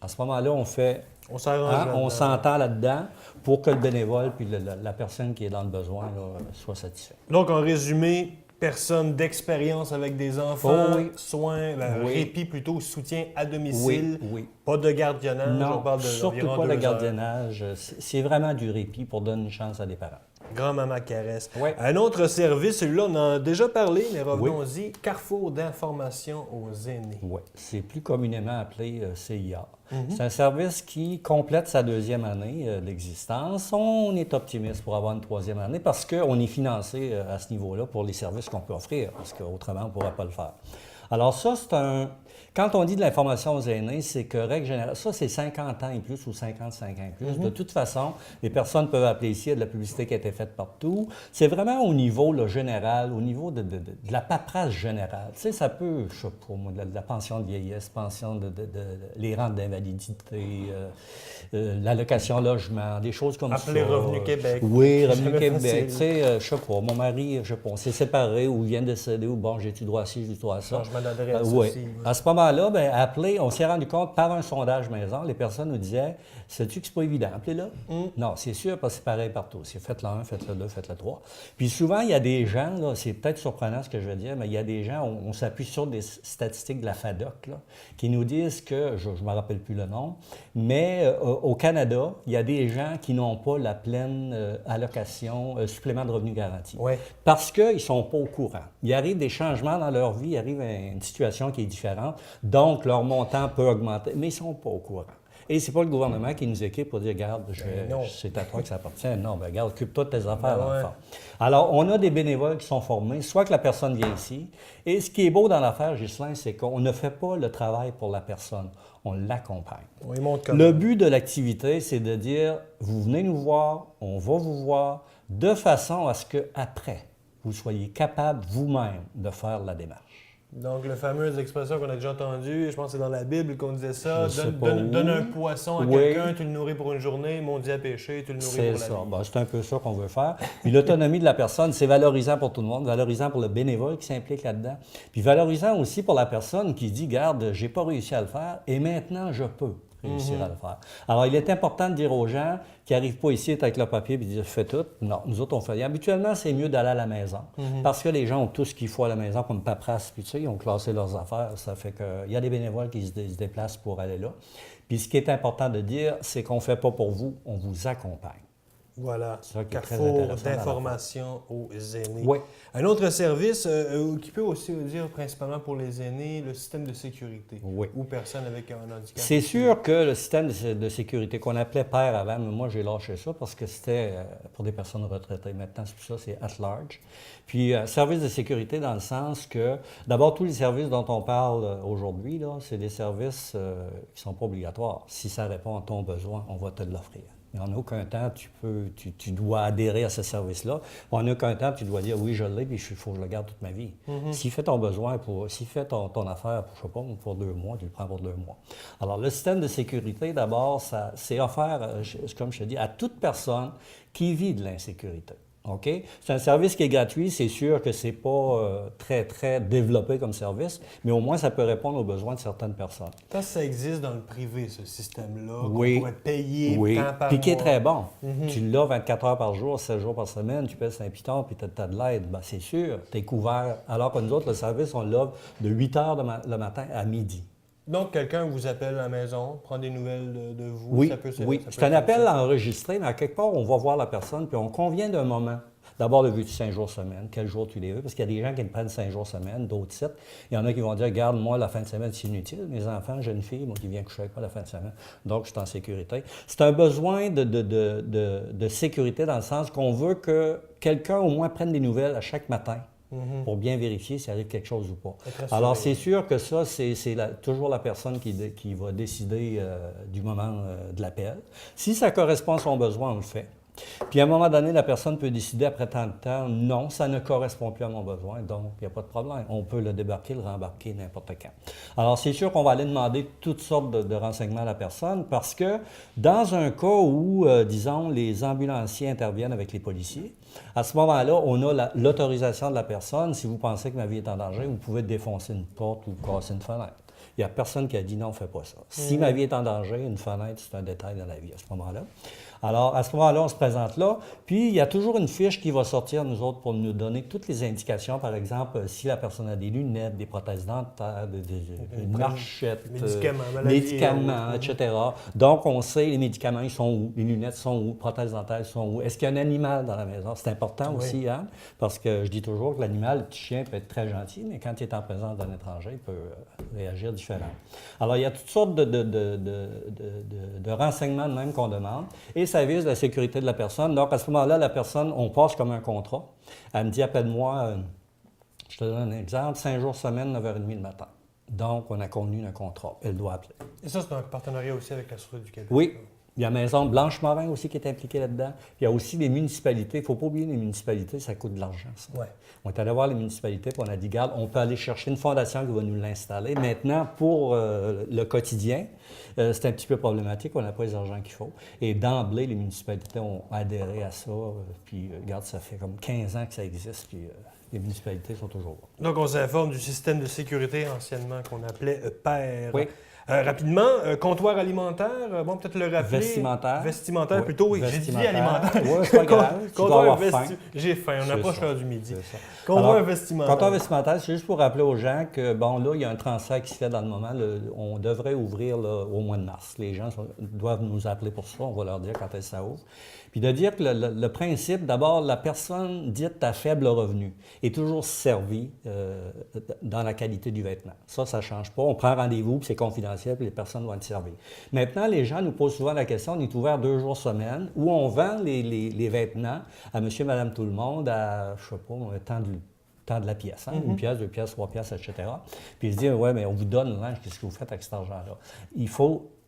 À ce moment-là, on s'entend là-dedans pour que le bénévole puis la personne qui est dans le besoin là, soit satisfait. Donc, en résumé, personne d'expérience avec des enfants, soins, répit plutôt, soutien à domicile, pas de gardiennage, non, on parle de surtout pas de gardiennage. C'est vraiment du répit pour donner une chance à des parents. Grand-maman caresse. Oui. Un autre service, celui-là, on en a déjà parlé, mais revenons-y. Carrefour d'information aux aînés. Oui, c'est plus communément appelé CIA. C'est un service qui complète sa 2e année d'existence. On est optimiste pour avoir une 3e année parce qu'on est financé à ce niveau-là pour les services qu'on peut offrir, parce qu'autrement, on ne pourrait pas le faire. Alors ça, c'est un... Quand on dit de l'information aux aînés, c'est que, règle générale, ça, c'est 50 ans et plus ou 55 ans et plus. De toute façon, les personnes peuvent appeler ici, il y a de la publicité qui a été faite partout. C'est vraiment au niveau là, général, au niveau de la paperasse générale. Tu sais, ça peut, je sais pas, moi, de la pension de vieillesse, pension les rentes d'invalidité, l'allocation logement, des choses comme ça. Appeler Revenu Québec. Oui, Revenu Québec. Tu sais, je sais pas, mon mari, je sais pas, on s'est séparés ou il vient de décéder ou bon, j'ai-tu droit à ci, j'ai-tu droit à ça. Changement d'adresse oui. aussi. À ce moment-là, bien, appeler, on s'est rendu compte par un sondage maison, les personnes nous disaient, sais-tu que c'est pas évident, appelez-là? Non, c'est sûr, parce que c'est pareil partout. C'est faites-le 1, faites-le 2, faites-le 3. Puis souvent, il y a des gens, là, c'est peut-être surprenant ce que je vais dire, mais il y a des gens, on s'appuie sur des statistiques de la FADOC, là, qui nous disent que, je ne me rappelle plus le nom, mais au Canada, il y a des gens qui n'ont pas la pleine allocation, supplément de revenu garanti. Oui. Parce qu'ils ne sont pas au courant. Il arrive des changements dans leur vie, il arrive une situation qui est différente, donc leur montant peut augmenter, mais ils ne sont pas au courant. Et c'est pas le gouvernement qui nous équipe pour dire, regarde, c'est à toi que ça appartient. Non, bien, regarde, occupe-toi de tes affaires, dans le fond. Alors, on a des bénévoles qui sont formés, soit que la personne vient ici. Et ce qui est beau dans l'affaire, Ghislain, c'est qu'on ne fait pas le travail pour la personne, on l'accompagne. Le but de l'activité, c'est de dire, vous venez nous voir, on va vous voir, de façon à ce qu'après, vous soyez capable vous-même de faire la démarche. Donc, la fameuse expression qu'on a déjà entendue, je pense que c'est dans la Bible qu'on disait ça, donne un poisson à quelqu'un, tu le nourris pour une journée, maudit à pêcher, tu le nourris pour la vie. C'est ça. Bon, c'est un peu ça qu'on veut faire. Puis l'autonomie de la personne, c'est valorisant pour tout le monde, valorisant pour le bénévole qui s'implique là-dedans, puis valorisant aussi pour la personne qui dit, garde, j'ai pas réussi à le faire et maintenant je peux réussir à le faire. Alors, il est important de dire aux gens qui n'arrivent pas ici avec leur papier et disent « fais tout ». Non, nous autres, on fait rien. Habituellement, c'est mieux d'aller à la maison parce que les gens ont tout ce qu'il faut à la maison comme paperasse. Puis tu sais, ils ont classé leurs affaires. Ça fait qu'il y a des bénévoles qui se déplacent pour aller là. Puis ce qui est important de dire, c'est qu'on ne fait pas pour vous, on vous accompagne. Voilà, carrefour d'information aux aînés. Oui. Un autre service qui peut aussi dire principalement pour les aînés, le système de sécurité ou personnes avec un handicap. C'est sûr que le système de sécurité qu'on appelait PER avant, mais moi j'ai lâché ça parce que c'était pour des personnes retraitées. Maintenant, c'est plus ça, c'est at large. Puis, service de sécurité dans le sens que, d'abord, tous les services dont on parle aujourd'hui, là, c'est des services qui ne sont pas obligatoires. Si ça répond à ton besoin, on va te l'offrir. Mais en aucun temps, tu dois adhérer à ce service-là. En aucun temps, tu dois dire « oui, je l'ai, puis il faut que je le garde toute ma vie ». S'il fait ton besoin, s'il fait ton affaire, pour, je sais pas, pour 2 mois, tu le prends pour 2 mois. Alors, le système de sécurité, d'abord, c'est offert, comme je te dis, à toute personne qui vit de l'insécurité. OK? C'est un service qui est gratuit. C'est sûr que ce n'est pas très, très développé comme service, mais au moins, ça peut répondre aux besoins de certaines personnes. Parce que ça existe dans le privé, ce système-là, oui. qu'on pourrait payer temps par mois. Puis qui est très bon. Tu l'as 24 heures par jour, 7 jours par semaine, tu payes 5 pitons, puis tu as de l'aide. Bien, c'est sûr, tu es couvert. Alors que nous autres, le service, on l'offre de 8 heures le matin à midi. Donc, quelqu'un vous appelle à la maison, prend des nouvelles de vous? Oui, c'est un appel enregistré, mais à quelque part, on va voir la personne, puis on convient d'un moment. D'abord, le veux-tu 5 jours semaine? Quel jour tu les veux? Parce qu'il y a des gens qui le prennent 5 jours semaine, d'autres 7. Il y en a qui vont dire, regarde, moi, la fin de semaine, c'est inutile. Mes enfants, jeunes filles, moi qui viens coucher avec moi la fin de semaine. Donc, je suis en sécurité. C'est un besoin de sécurité dans le sens qu'on veut que quelqu'un au moins prenne des nouvelles à chaque matin. Pour bien vérifier s'il arrive quelque chose ou pas. Alors, c'est sûr que ça, c'est toujours la personne qui va décider du moment de l'appel. Si ça correspond à son besoin, on le fait. Puis, à un moment donné, la personne peut décider après tant de temps, non, ça ne correspond plus à mon besoin, donc il n'y a pas de problème. On peut le débarquer, le rembarquer n'importe quand. Alors, c'est sûr qu'on va aller demander toutes sortes de renseignements à la personne parce que dans un cas où, disons, les ambulanciers interviennent avec les policiers, à ce moment-là, on a l'autorisation de la personne. Si vous pensez que ma vie est en danger, vous pouvez défoncer une porte ou casser une fenêtre. Il n'y a personne qui a dit non, fais pas ça. Si ma vie est en danger, une fenêtre, c'est un détail dans la vie à ce moment-là. Alors, à ce moment-là, on se présente là. Puis, il y a toujours une fiche qui va sortir, nous autres, pour nous donner toutes les indications. Par exemple, si la personne a des lunettes, des prothèses dentaires, une marchette, médicaments, etc. Donc, on sait les médicaments, ils sont où, les lunettes sont où, les prothèses dentaires sont où. Est-ce qu'il y a un animal dans la maison? C'est important aussi, hein? Parce que je dis toujours que l'animal, le petit chien, peut être très gentil, mais quand il est en présence d'un étranger, il peut réagir différemment. Alors, il y a toutes sortes de renseignements de même qu'on demande. Et ça vise la sécurité de la personne. Donc, à ce moment-là, la personne, on passe comme un contrat. Elle me dit, appelle-moi, je te donne un exemple, 5 jours semaine, 9h30 le matin. Donc, on a convenu un contrat. Elle doit appeler. Et ça, c'est un partenariat aussi avec la Sûreté du Québec? Oui. Il y a Maison Blanche-Morin aussi qui est impliquée là-dedans. Puis il y a aussi les municipalités. Il ne faut pas oublier les municipalités, ça coûte de l'argent, ça. Ouais. On est allé voir les municipalités, puis on a dit, regarde, on peut aller chercher une fondation qui va nous l'installer. Maintenant, pour le quotidien, c'est un petit peu problématique, on n'a pas les argents qu'il faut. Et d'emblée, les municipalités ont adhéré à ça. Puis, regarde, ça fait comme 15 ans que ça existe, puis les municipalités sont toujours là. Donc, on s'informe du système de sécurité anciennement qu'on appelait PER. Oui. Rapidement, comptoir alimentaire, bon, peut-être le rappeler. Vestimentaire. Vestimentaire, Oui, plutôt, oui. J'ai dit vestimentaire. alimentaire. Oui, c'est pas grave. Tu dois avoir faim. J'ai faim, on C'est approche ça. l'heure du midi. C'est ça. Comptoir Alors, vestimentaire. Comptoir vestimentaire, c'est juste pour rappeler aux gens que, bon, là, il y a un transfert qui se fait dans le moment. On devrait ouvrir là, au mois de mars. Les gens doivent nous appeler pour ça. On va leur dire quand est-ce que ça ouvre. Puis de dire que le principe, d'abord, la personne dite à faible revenu est toujours servie dans la qualité du vêtement. Ça ne change pas. On prend rendez-vous, puis c'est confidentiel, puis les personnes vont être servies. Maintenant, les gens nous posent souvent la question, on est ouvert 2 jours semaine, où on vend les vêtements à monsieur, madame, tout le monde à, je sais pas, tant de la pièce, hein? 1 pièce, 2 pièces, 3 pièces, etc. Puis ils se disent, ouais, mais on vous donne le linge, qu'est-ce que vous faites avec cet argent-là?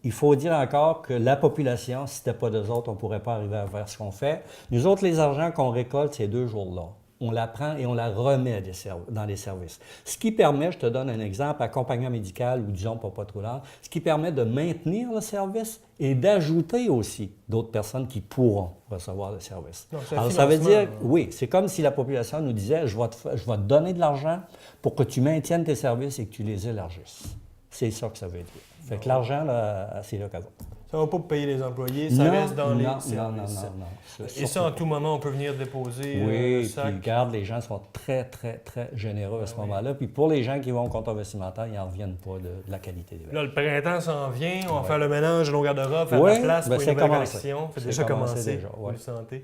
Il faut dire encore que la population, si ce n'était pas d'eux autres, on ne pourrait pas arriver à faire ce qu'on fait. Nous autres, les argents qu'on récolte ces 2 jours-là, on la prend et on la remet dans les services. Ce qui permet, je te donne un exemple, accompagnement médical ou disons pas trop large, ce qui permet de maintenir le service et d'ajouter aussi d'autres personnes qui pourront recevoir le service. Donc, alors, ça veut dire, oui, c'est comme si la population nous disait, je vais te donner de l'argent pour que tu maintiennes tes services et que tu les élargisses. C'est ça que ça veut dire. Fait que l'argent, là, c'est là qu'elle va. Ça ne va pas pour payer les employés, ça reste dans les services. Non. Et ça, en tout moment, on peut venir déposer oui, le sac. puis regarde, les gens sont très, très, très généreux à ce moment-là. Puis pour les gens qui vont au comptoir vestimentaire, ils n'en reviennent pas de la qualité des vêtements. Là, le printemps s'en vient, on va faire le ménage de nos garde-robes, faire Oui, la place ben pour c'est une nouvelle commencé. collection. C'est déjà commencé, déjà, vous ouais. le sentez.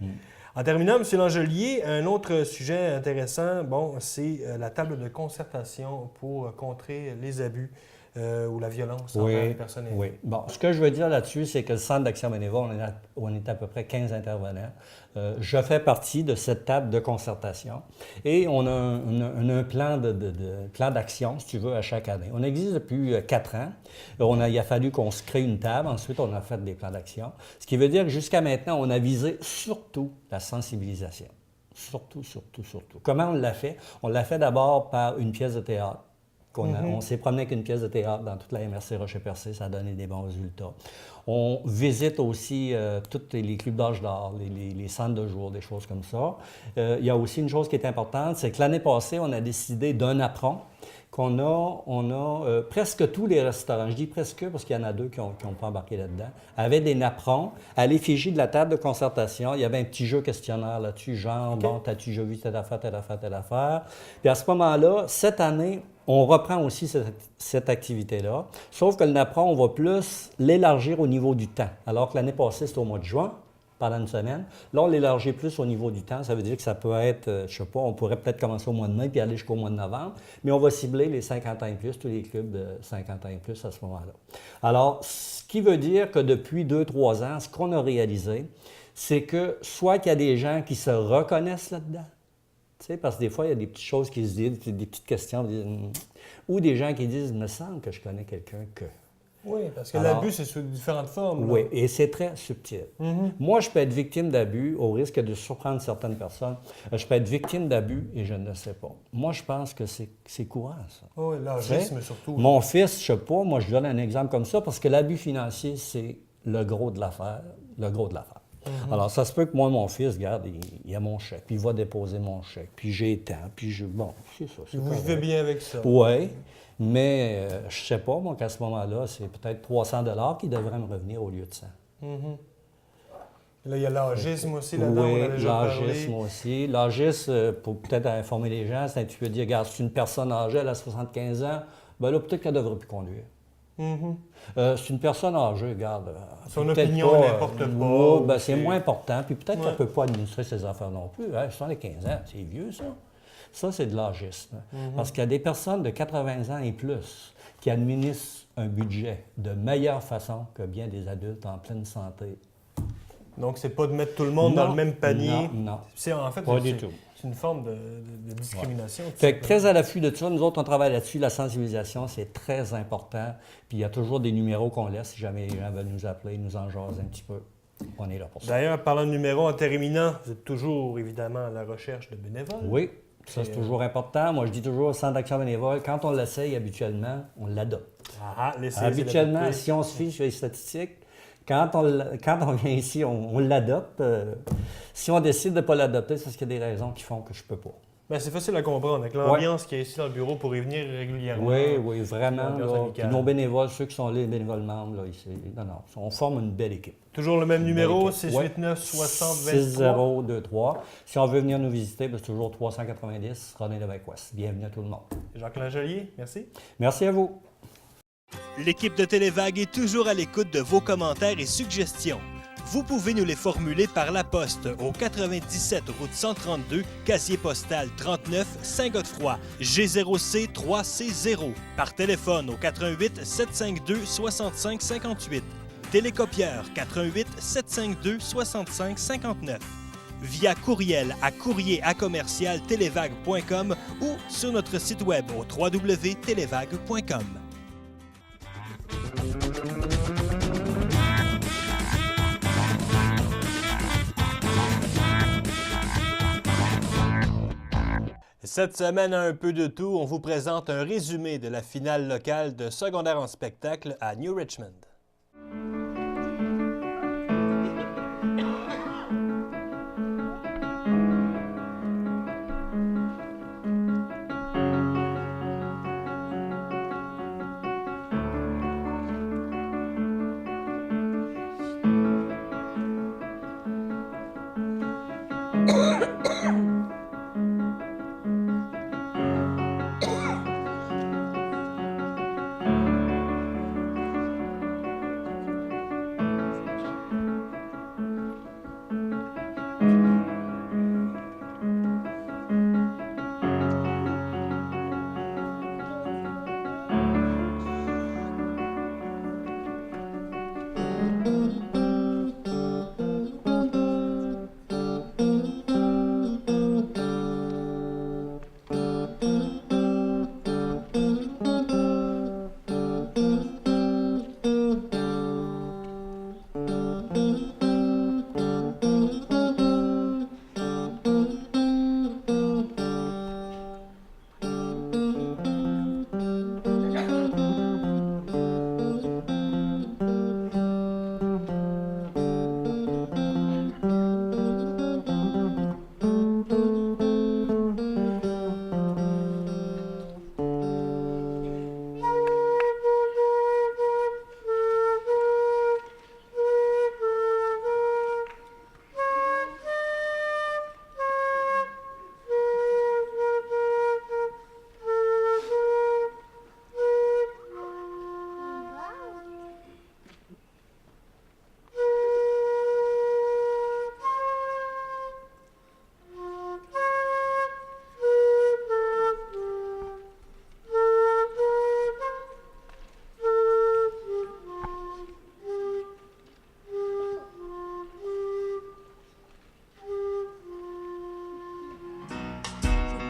En terminant, M. Langelier, un autre sujet intéressant, bon, c'est la table de concertation pour contrer les abus ou la violence envers les personnes aînées. Oui. Bon, ce que je veux dire là-dessus, c'est que le Centre d'action bénévole, on est à peu près 15 intervenants. Je fais partie de cette table de concertation et on a un plan plan d'action, si tu veux, à chaque année. On existe depuis 4 ans. Il a fallu qu'on se crée une table. Ensuite, on a fait des plans d'action. Ce qui veut dire que jusqu'à maintenant, on a visé surtout la sensibilisation. Surtout. Comment on l'a fait? On l'a fait d'abord par une pièce de théâtre. On s'est promené avec une pièce de théâtre dans toute la MRC Rocher-Percé, ça a donné des bons résultats. On visite aussi tous les clubs d'âge d'or, les centres de jour, des choses comme ça. Il y a aussi une chose qui est importante, c'est que l'année passée, on a décidé d'un apron qu'on a presque tous les restaurants, je dis presque parce qu'il y en a 2 qui n'ont pas embarqué là-dedans, avaient des napperons à l'effigie de la table de concertation. Il y avait un petit jeu questionnaire là-dessus, genre, bon, t'as-tu déjà vu telle affaire? Puis à ce moment-là, cette année, on reprend aussi cette activité-là, sauf que le napperon, on va plus l'élargir au niveau du temps. Alors que l'année passée, c'était au mois de juin, pendant une semaine. Là, on l'élargit plus au niveau du temps. Ça veut dire que ça peut être, je sais pas, on pourrait peut-être commencer au mois de mai puis aller jusqu'au mois de novembre, mais on va cibler les 50 ans et plus, tous les clubs de 50 ans et plus à ce moment-là. Alors, ce qui veut dire que depuis 2-3 ans, ce qu'on a réalisé, c'est que soit qu'il y a des gens qui se reconnaissent là-dedans, tu sais, parce que des fois, il y a des petites choses qui se disent, des petites questions, ou des gens qui disent, il me semble que je connais quelqu'un que... Oui, parce que l'abus, c'est sous différentes formes. Oui, et c'est très subtil. Moi, je peux être victime d'abus au risque de surprendre certaines personnes. Je peux être victime d'abus et je ne le sais pas. Moi, je pense que c'est courant, ça. Oui, l'âgisme surtout. Mon fils, je ne sais pas, moi, je donne un exemple comme ça parce que l'abus financier, c'est le gros de l'affaire. Alors, ça se peut que moi, mon fils, regarde, il a mon chèque, puis il va déposer mon chèque, puis j'ai tant, puis bon, c'est ça. Vous vivez bien avec ça. Oui. Mais je ne sais pas, moi, qu'à ce moment-là, c'est peut-être 300 $ qui devraient me revenir au lieu de 100. Là, il y a l'agisme aussi là-dedans, oui, on a déjà parlé. L'agisme aussi. L'agisme, pour peut-être informer les gens, c'est un petit peu dire, regarde, c'est une personne âgée, elle a 75 ans, bien là, peut-être qu'elle ne devrait plus conduire. C'est une personne âgée, regarde. Son opinion n'importe pas. Ben, c'est moins important, puis peut-être qu'elle ne peut pas administrer ses affaires non plus. 75 ans, c'est vieux, ça. Ça, c'est de l'agisme. Parce qu'il y a des personnes de 80 ans et plus qui administrent un budget de meilleure façon que bien des adultes en pleine santé. Donc, c'est pas de mettre tout le monde dans le même panier. Non. C'est, en fait, Pas du tout. C'est une forme de discrimination. Fait que très à l'affût de tout ça, nous autres, on travaille là-dessus. La sensibilisation, c'est très important. Puis il y a toujours des numéros qu'on laisse si jamais les gens veulent nous appeler, nous en jaser un petit peu. On est là pour ça. D'ailleurs, parlant de numéros, en terminant, vous êtes toujours, évidemment, à la recherche de bénévoles. Oui, ça, c'est toujours important. Moi, je dis toujours au Centre d'action bénévole, quand on l'essaye habituellement, on l'adopte. Habituellement, si on se fie sur les statistiques, quand on vient ici, on l'adopte. Si on décide de ne pas l'adopter, c'est parce qu'il y a des raisons qui font que je ne peux pas. Bien, c'est facile à comprendre. Avec l'ambiance qu'il y a ici dans le bureau pour y venir régulièrement. Oui, vraiment. Puis nos bénévoles, ceux qui sont là, les bénévoles membres, là, ici, on forme une belle équipe. Toujours le même numéro, 689 60 23. 6023. Si on veut venir nous visiter, c'est toujours 390, René Lévesque-Ouest. Bienvenue à tout le monde. Jacques Langelier, merci. Merci à vous. L'équipe de Télévague est toujours à l'écoute de vos commentaires et suggestions. Vous pouvez nous les formuler par la poste au 97 route 132, casier postal 39, Saint-Godefroy, G0C 3C0. Par téléphone au 88 752 65 58. Télécopieur 88 752 65 59. Via courriel à courrier@commercialtelevague.com ou sur notre site web au www.televague.com. Cette semaine, à un peu de tout, on vous présente un résumé de la finale locale de secondaire en spectacle à New Richmond.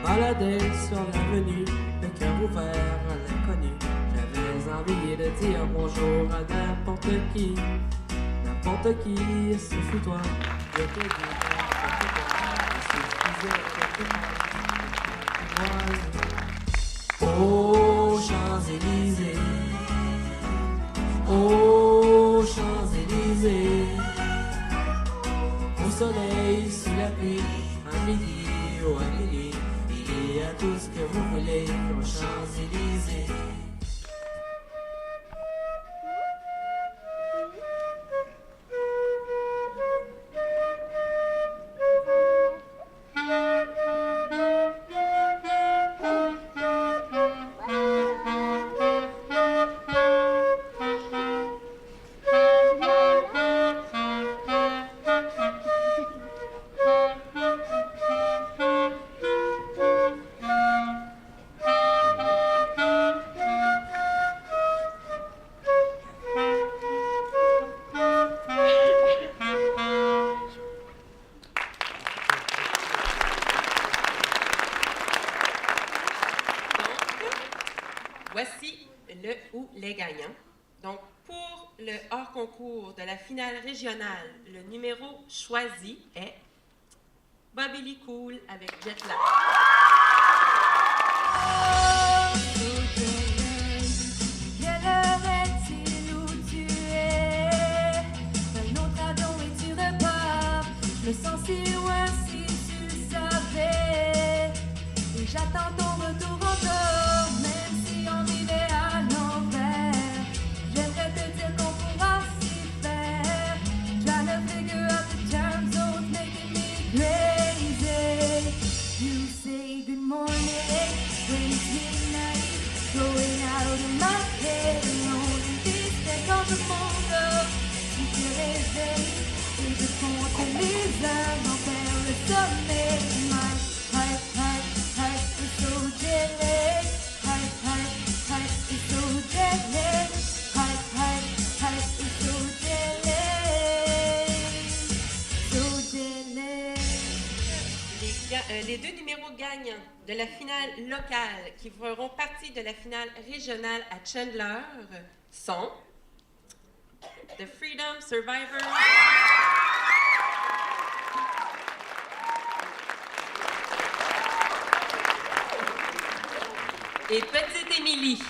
Baladais sur l'avenue, le cœur ouvert à l'inconnu. J'avais envie de dire bonjour à n'importe qui, ce fut toi. Je te dis oh Champs-Élysées, oh Champs-Élysées, au soleil, sous la pluie, à midi ou à minuit. Il y a tout ce que vous voulez aux Champs-Élysées. ou les gagnants. Donc, pour le hors-concours de la finale régionale, le numéro choisi est Bobby Lee Cool avec Jet Lag. Quelle heure est-il où tu es? Un autre avion et tu repars. Je me sens si loin si tu le savais. Et j'attends ton retour encore, même si on vivait à l'envers. J'aimerais te dire qu'on pourra s'y faire. Trying to figure out the time zones making me crazy. You say good morning when it's midnight. Going out of my head alone in this bed quand je m'endors. Tu te réveilles et je compte les heures en vers le sommet. My heart, heart, heart is so jet-lag. Heart, heart, heart is so jet-lag. Heart, heart, heart is so jet-lag. So jet-lag. Les deux numéros gagnants de la finale locale qui feront partie de la finale régionale à Chandler sont The Freedom Survivor et Petite Émilie.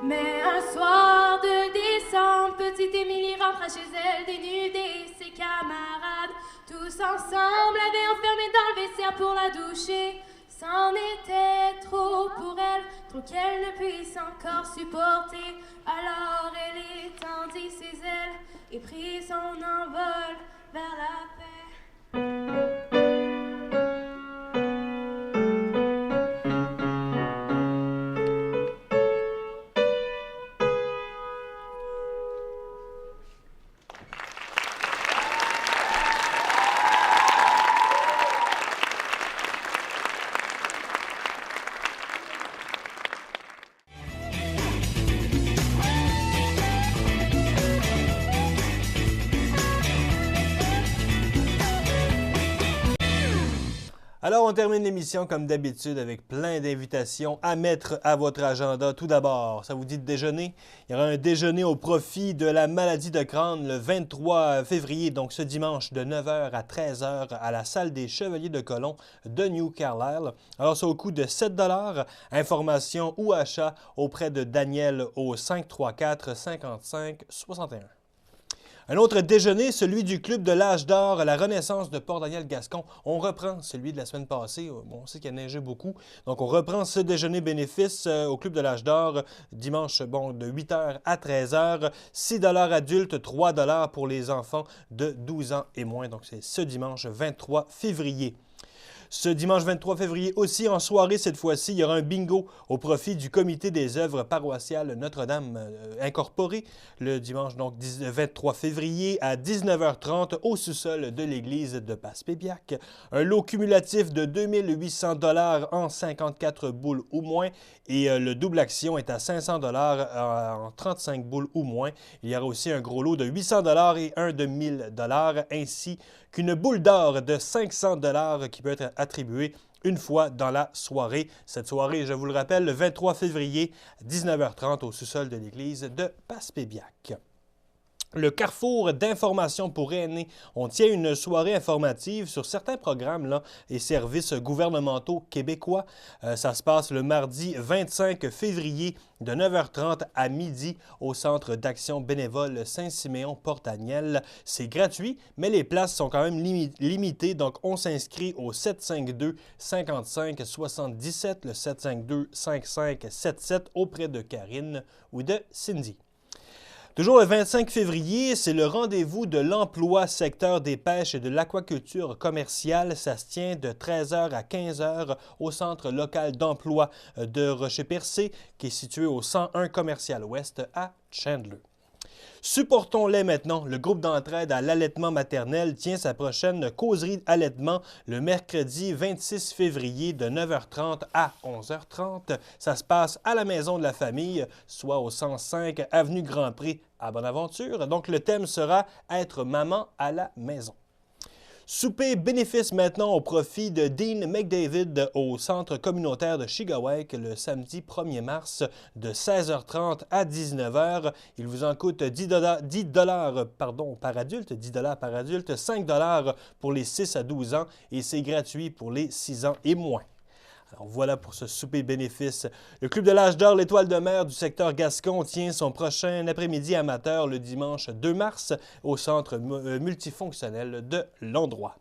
Mais un soir de décembre, petite Émilie rentra chez elle dénudée. Ses camarades, tous ensemble, avaient enfermé dans le vestiaire pour la doucher. C'en était trop pour elle, trop qu'elle ne puisse encore supporter. Alors elle étendit ses ailes et prit son envol vers la paix. Alors, on termine l'émission comme d'habitude avec plein d'invitations à mettre à votre agenda. Tout d'abord, ça vous dit de déjeuner? Il y aura un déjeuner au profit de la maladie de Crohn le 23 février, donc ce dimanche de 9h à 13h à la salle des Chevaliers de Colomb de New Carlisle. Alors, c'est au coût de 7 $. Information ou achat auprès de Daniel au 534-55-61. Un autre déjeuner, celui du Club de l'Âge d'Or, la Renaissance de Port-Daniel-Gascon. On reprend celui de la semaine passée. Bon, on sait qu'il a neigé beaucoup. Donc, on reprend ce déjeuner bénéfice au Club de l'Âge d'Or dimanche de 8h à 13h. 6 $ adultes, 3 $ pour les enfants de 12 ans et moins. Donc, c'est ce dimanche 23 février. Ce dimanche 23 février, aussi en soirée cette fois-ci, il y aura un bingo au profit du Comité des œuvres paroissiales Notre-Dame incorporée le dimanche donc 23 février à 19h30 au sous-sol de l'église de Passepébiac. Un lot cumulatif de 2800 $ en 54 boules ou moins et le double action est à 500 $ en 35 boules ou moins. Il y aura aussi un gros lot de 800 $ et un de 1000 $ ainsi qu'une boule d'or de 500 $ qui peut être attribuée une fois dans la soirée. Cette soirée, je vous le rappelle, le 23 février, 19h30 au sous-sol de l'église de Passepébiac. Le Carrefour d'information pour aînés. On tient une soirée informative sur certains programmes là, et services gouvernementaux québécois. Ça se passe le mardi 25 février de 9h30 à midi au Centre d'action bénévole Saint-Siméon-Porte-Agnelle. C'est gratuit, mais les places sont quand même limitées, donc on s'inscrit au 752-55-77, le 752-5577 auprès de Karine ou de Cindy. Toujours le 25 février, c'est le rendez-vous de l'emploi secteur des pêches et de l'aquaculture commerciale. Ça se tient de 13h à 15h au Centre local d'emploi de Rocher-Percé, qui est situé au 101 Commercial Ouest à Chandler. Supportons-les maintenant. Le groupe d'entraide à l'allaitement maternel tient sa prochaine causerie allaitement le mercredi 26 février de 9h30 à 11h30. Ça se passe à la Maison de la Famille, soit au 105 Avenue Grand-Pré à Bonaventure. Donc le thème sera « Être maman à la maison ». Souper bénéfice maintenant au profit de Dean McDavid au Centre communautaire de Chigawaik le samedi 1er mars de 16h30 à 19h. Il vous en coûte 10 par adulte, 5 pour les 6 à 12 ans et c'est gratuit pour les 6 ans et moins. Alors voilà pour ce souper bénéfice. Le Club de l'Âge d'Or, l'Étoile de mer du secteur Gascon tient son prochain après-midi amateur le dimanche 2 mars au centre multifonctionnel de l'Endroit.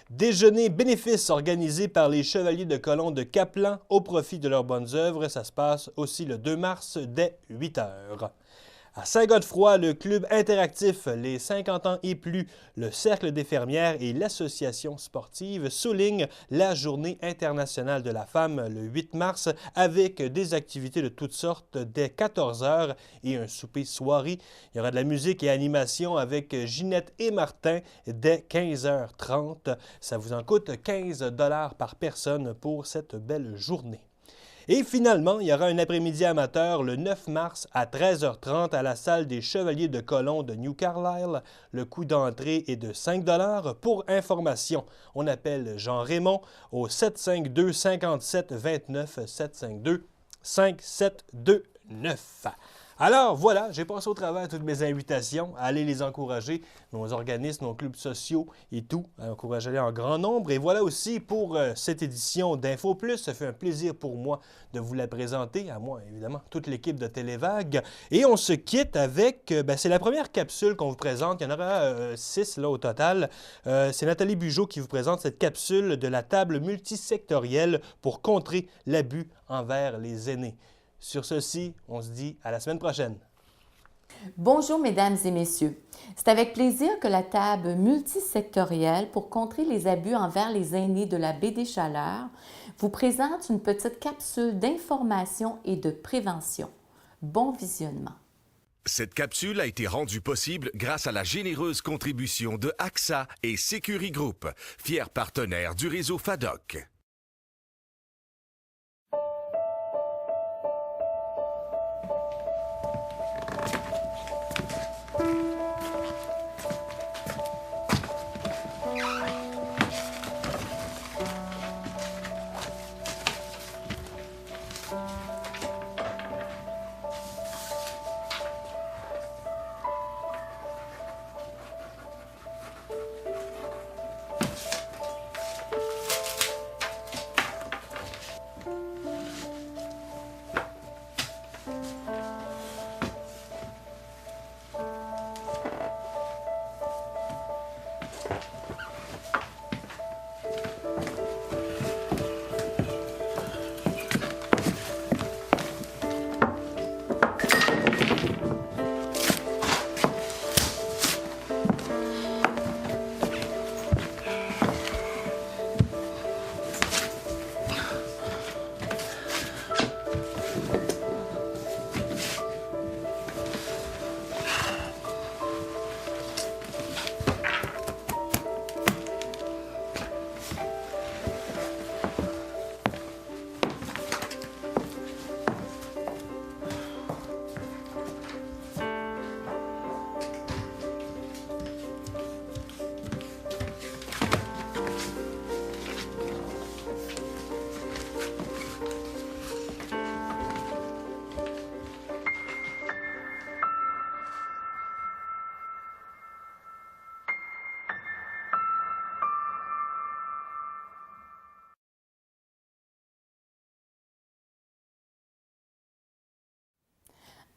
Déjeuner bénéfice organisé par les Chevaliers de Colomb de Caplan au profit de leurs bonnes œuvres. Ça se passe aussi le 2 mars dès 8 h. À Saint-Godefroy, le club interactif Les 50 ans et plus, le Cercle des fermières et l'Association sportive soulignent la Journée internationale de la femme le 8 mars avec des activités de toutes sortes dès 14 h et un souper soirée. Il y aura de la musique et animation avec Ginette et Martin dès 15h30. Ça vous en coûte 15 $ par personne pour cette belle journée. Et finalement, il y aura un après-midi amateur le 9 mars à 13h30 à la salle des Chevaliers de Colomb de New Carlisle. Le coût d'entrée est de 5 $. Pour information, on appelle Jean-Raymond au 752-5729, 752-5729. Alors voilà, j'ai passé au travers toutes mes invitations à aller les encourager, nos organismes, nos clubs sociaux et tout, à encourager-les en grand nombre. Et voilà aussi pour cette édition d'Info Plus. Ça fait un plaisir pour moi de vous la présenter, à moi évidemment, toute l'équipe de Télévague. Et on se quitte avec, c'est la première capsule qu'on vous présente, il y en aura 6 là au total. C'est Nathalie Bugeaud qui vous présente cette capsule de la table multisectorielle pour contrer l'abus envers les aînés. Sur ceci, on se dit à la semaine prochaine. Bonjour mesdames et messieurs. C'est avec plaisir que la table multisectorielle pour contrer les abus envers les aînés de la baie des Chaleurs vous présente une petite capsule d'information et de prévention. Bon visionnement. Cette capsule a été rendue possible grâce à la généreuse contribution de AXA et Securi Group, fiers partenaires du réseau FADOC.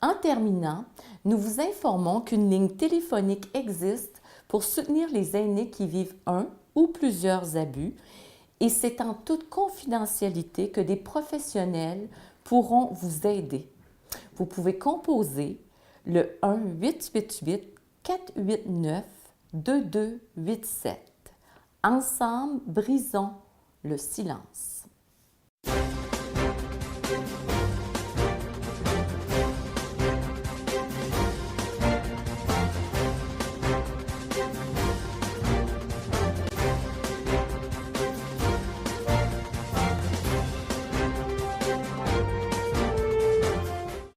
En terminant, nous vous informons qu'une ligne téléphonique existe pour soutenir les aînés qui vivent un ou plusieurs abus et c'est en toute confidentialité que des professionnels pourront vous aider. Vous pouvez composer le 1-888-489-2287. Ensemble, brisons le silence.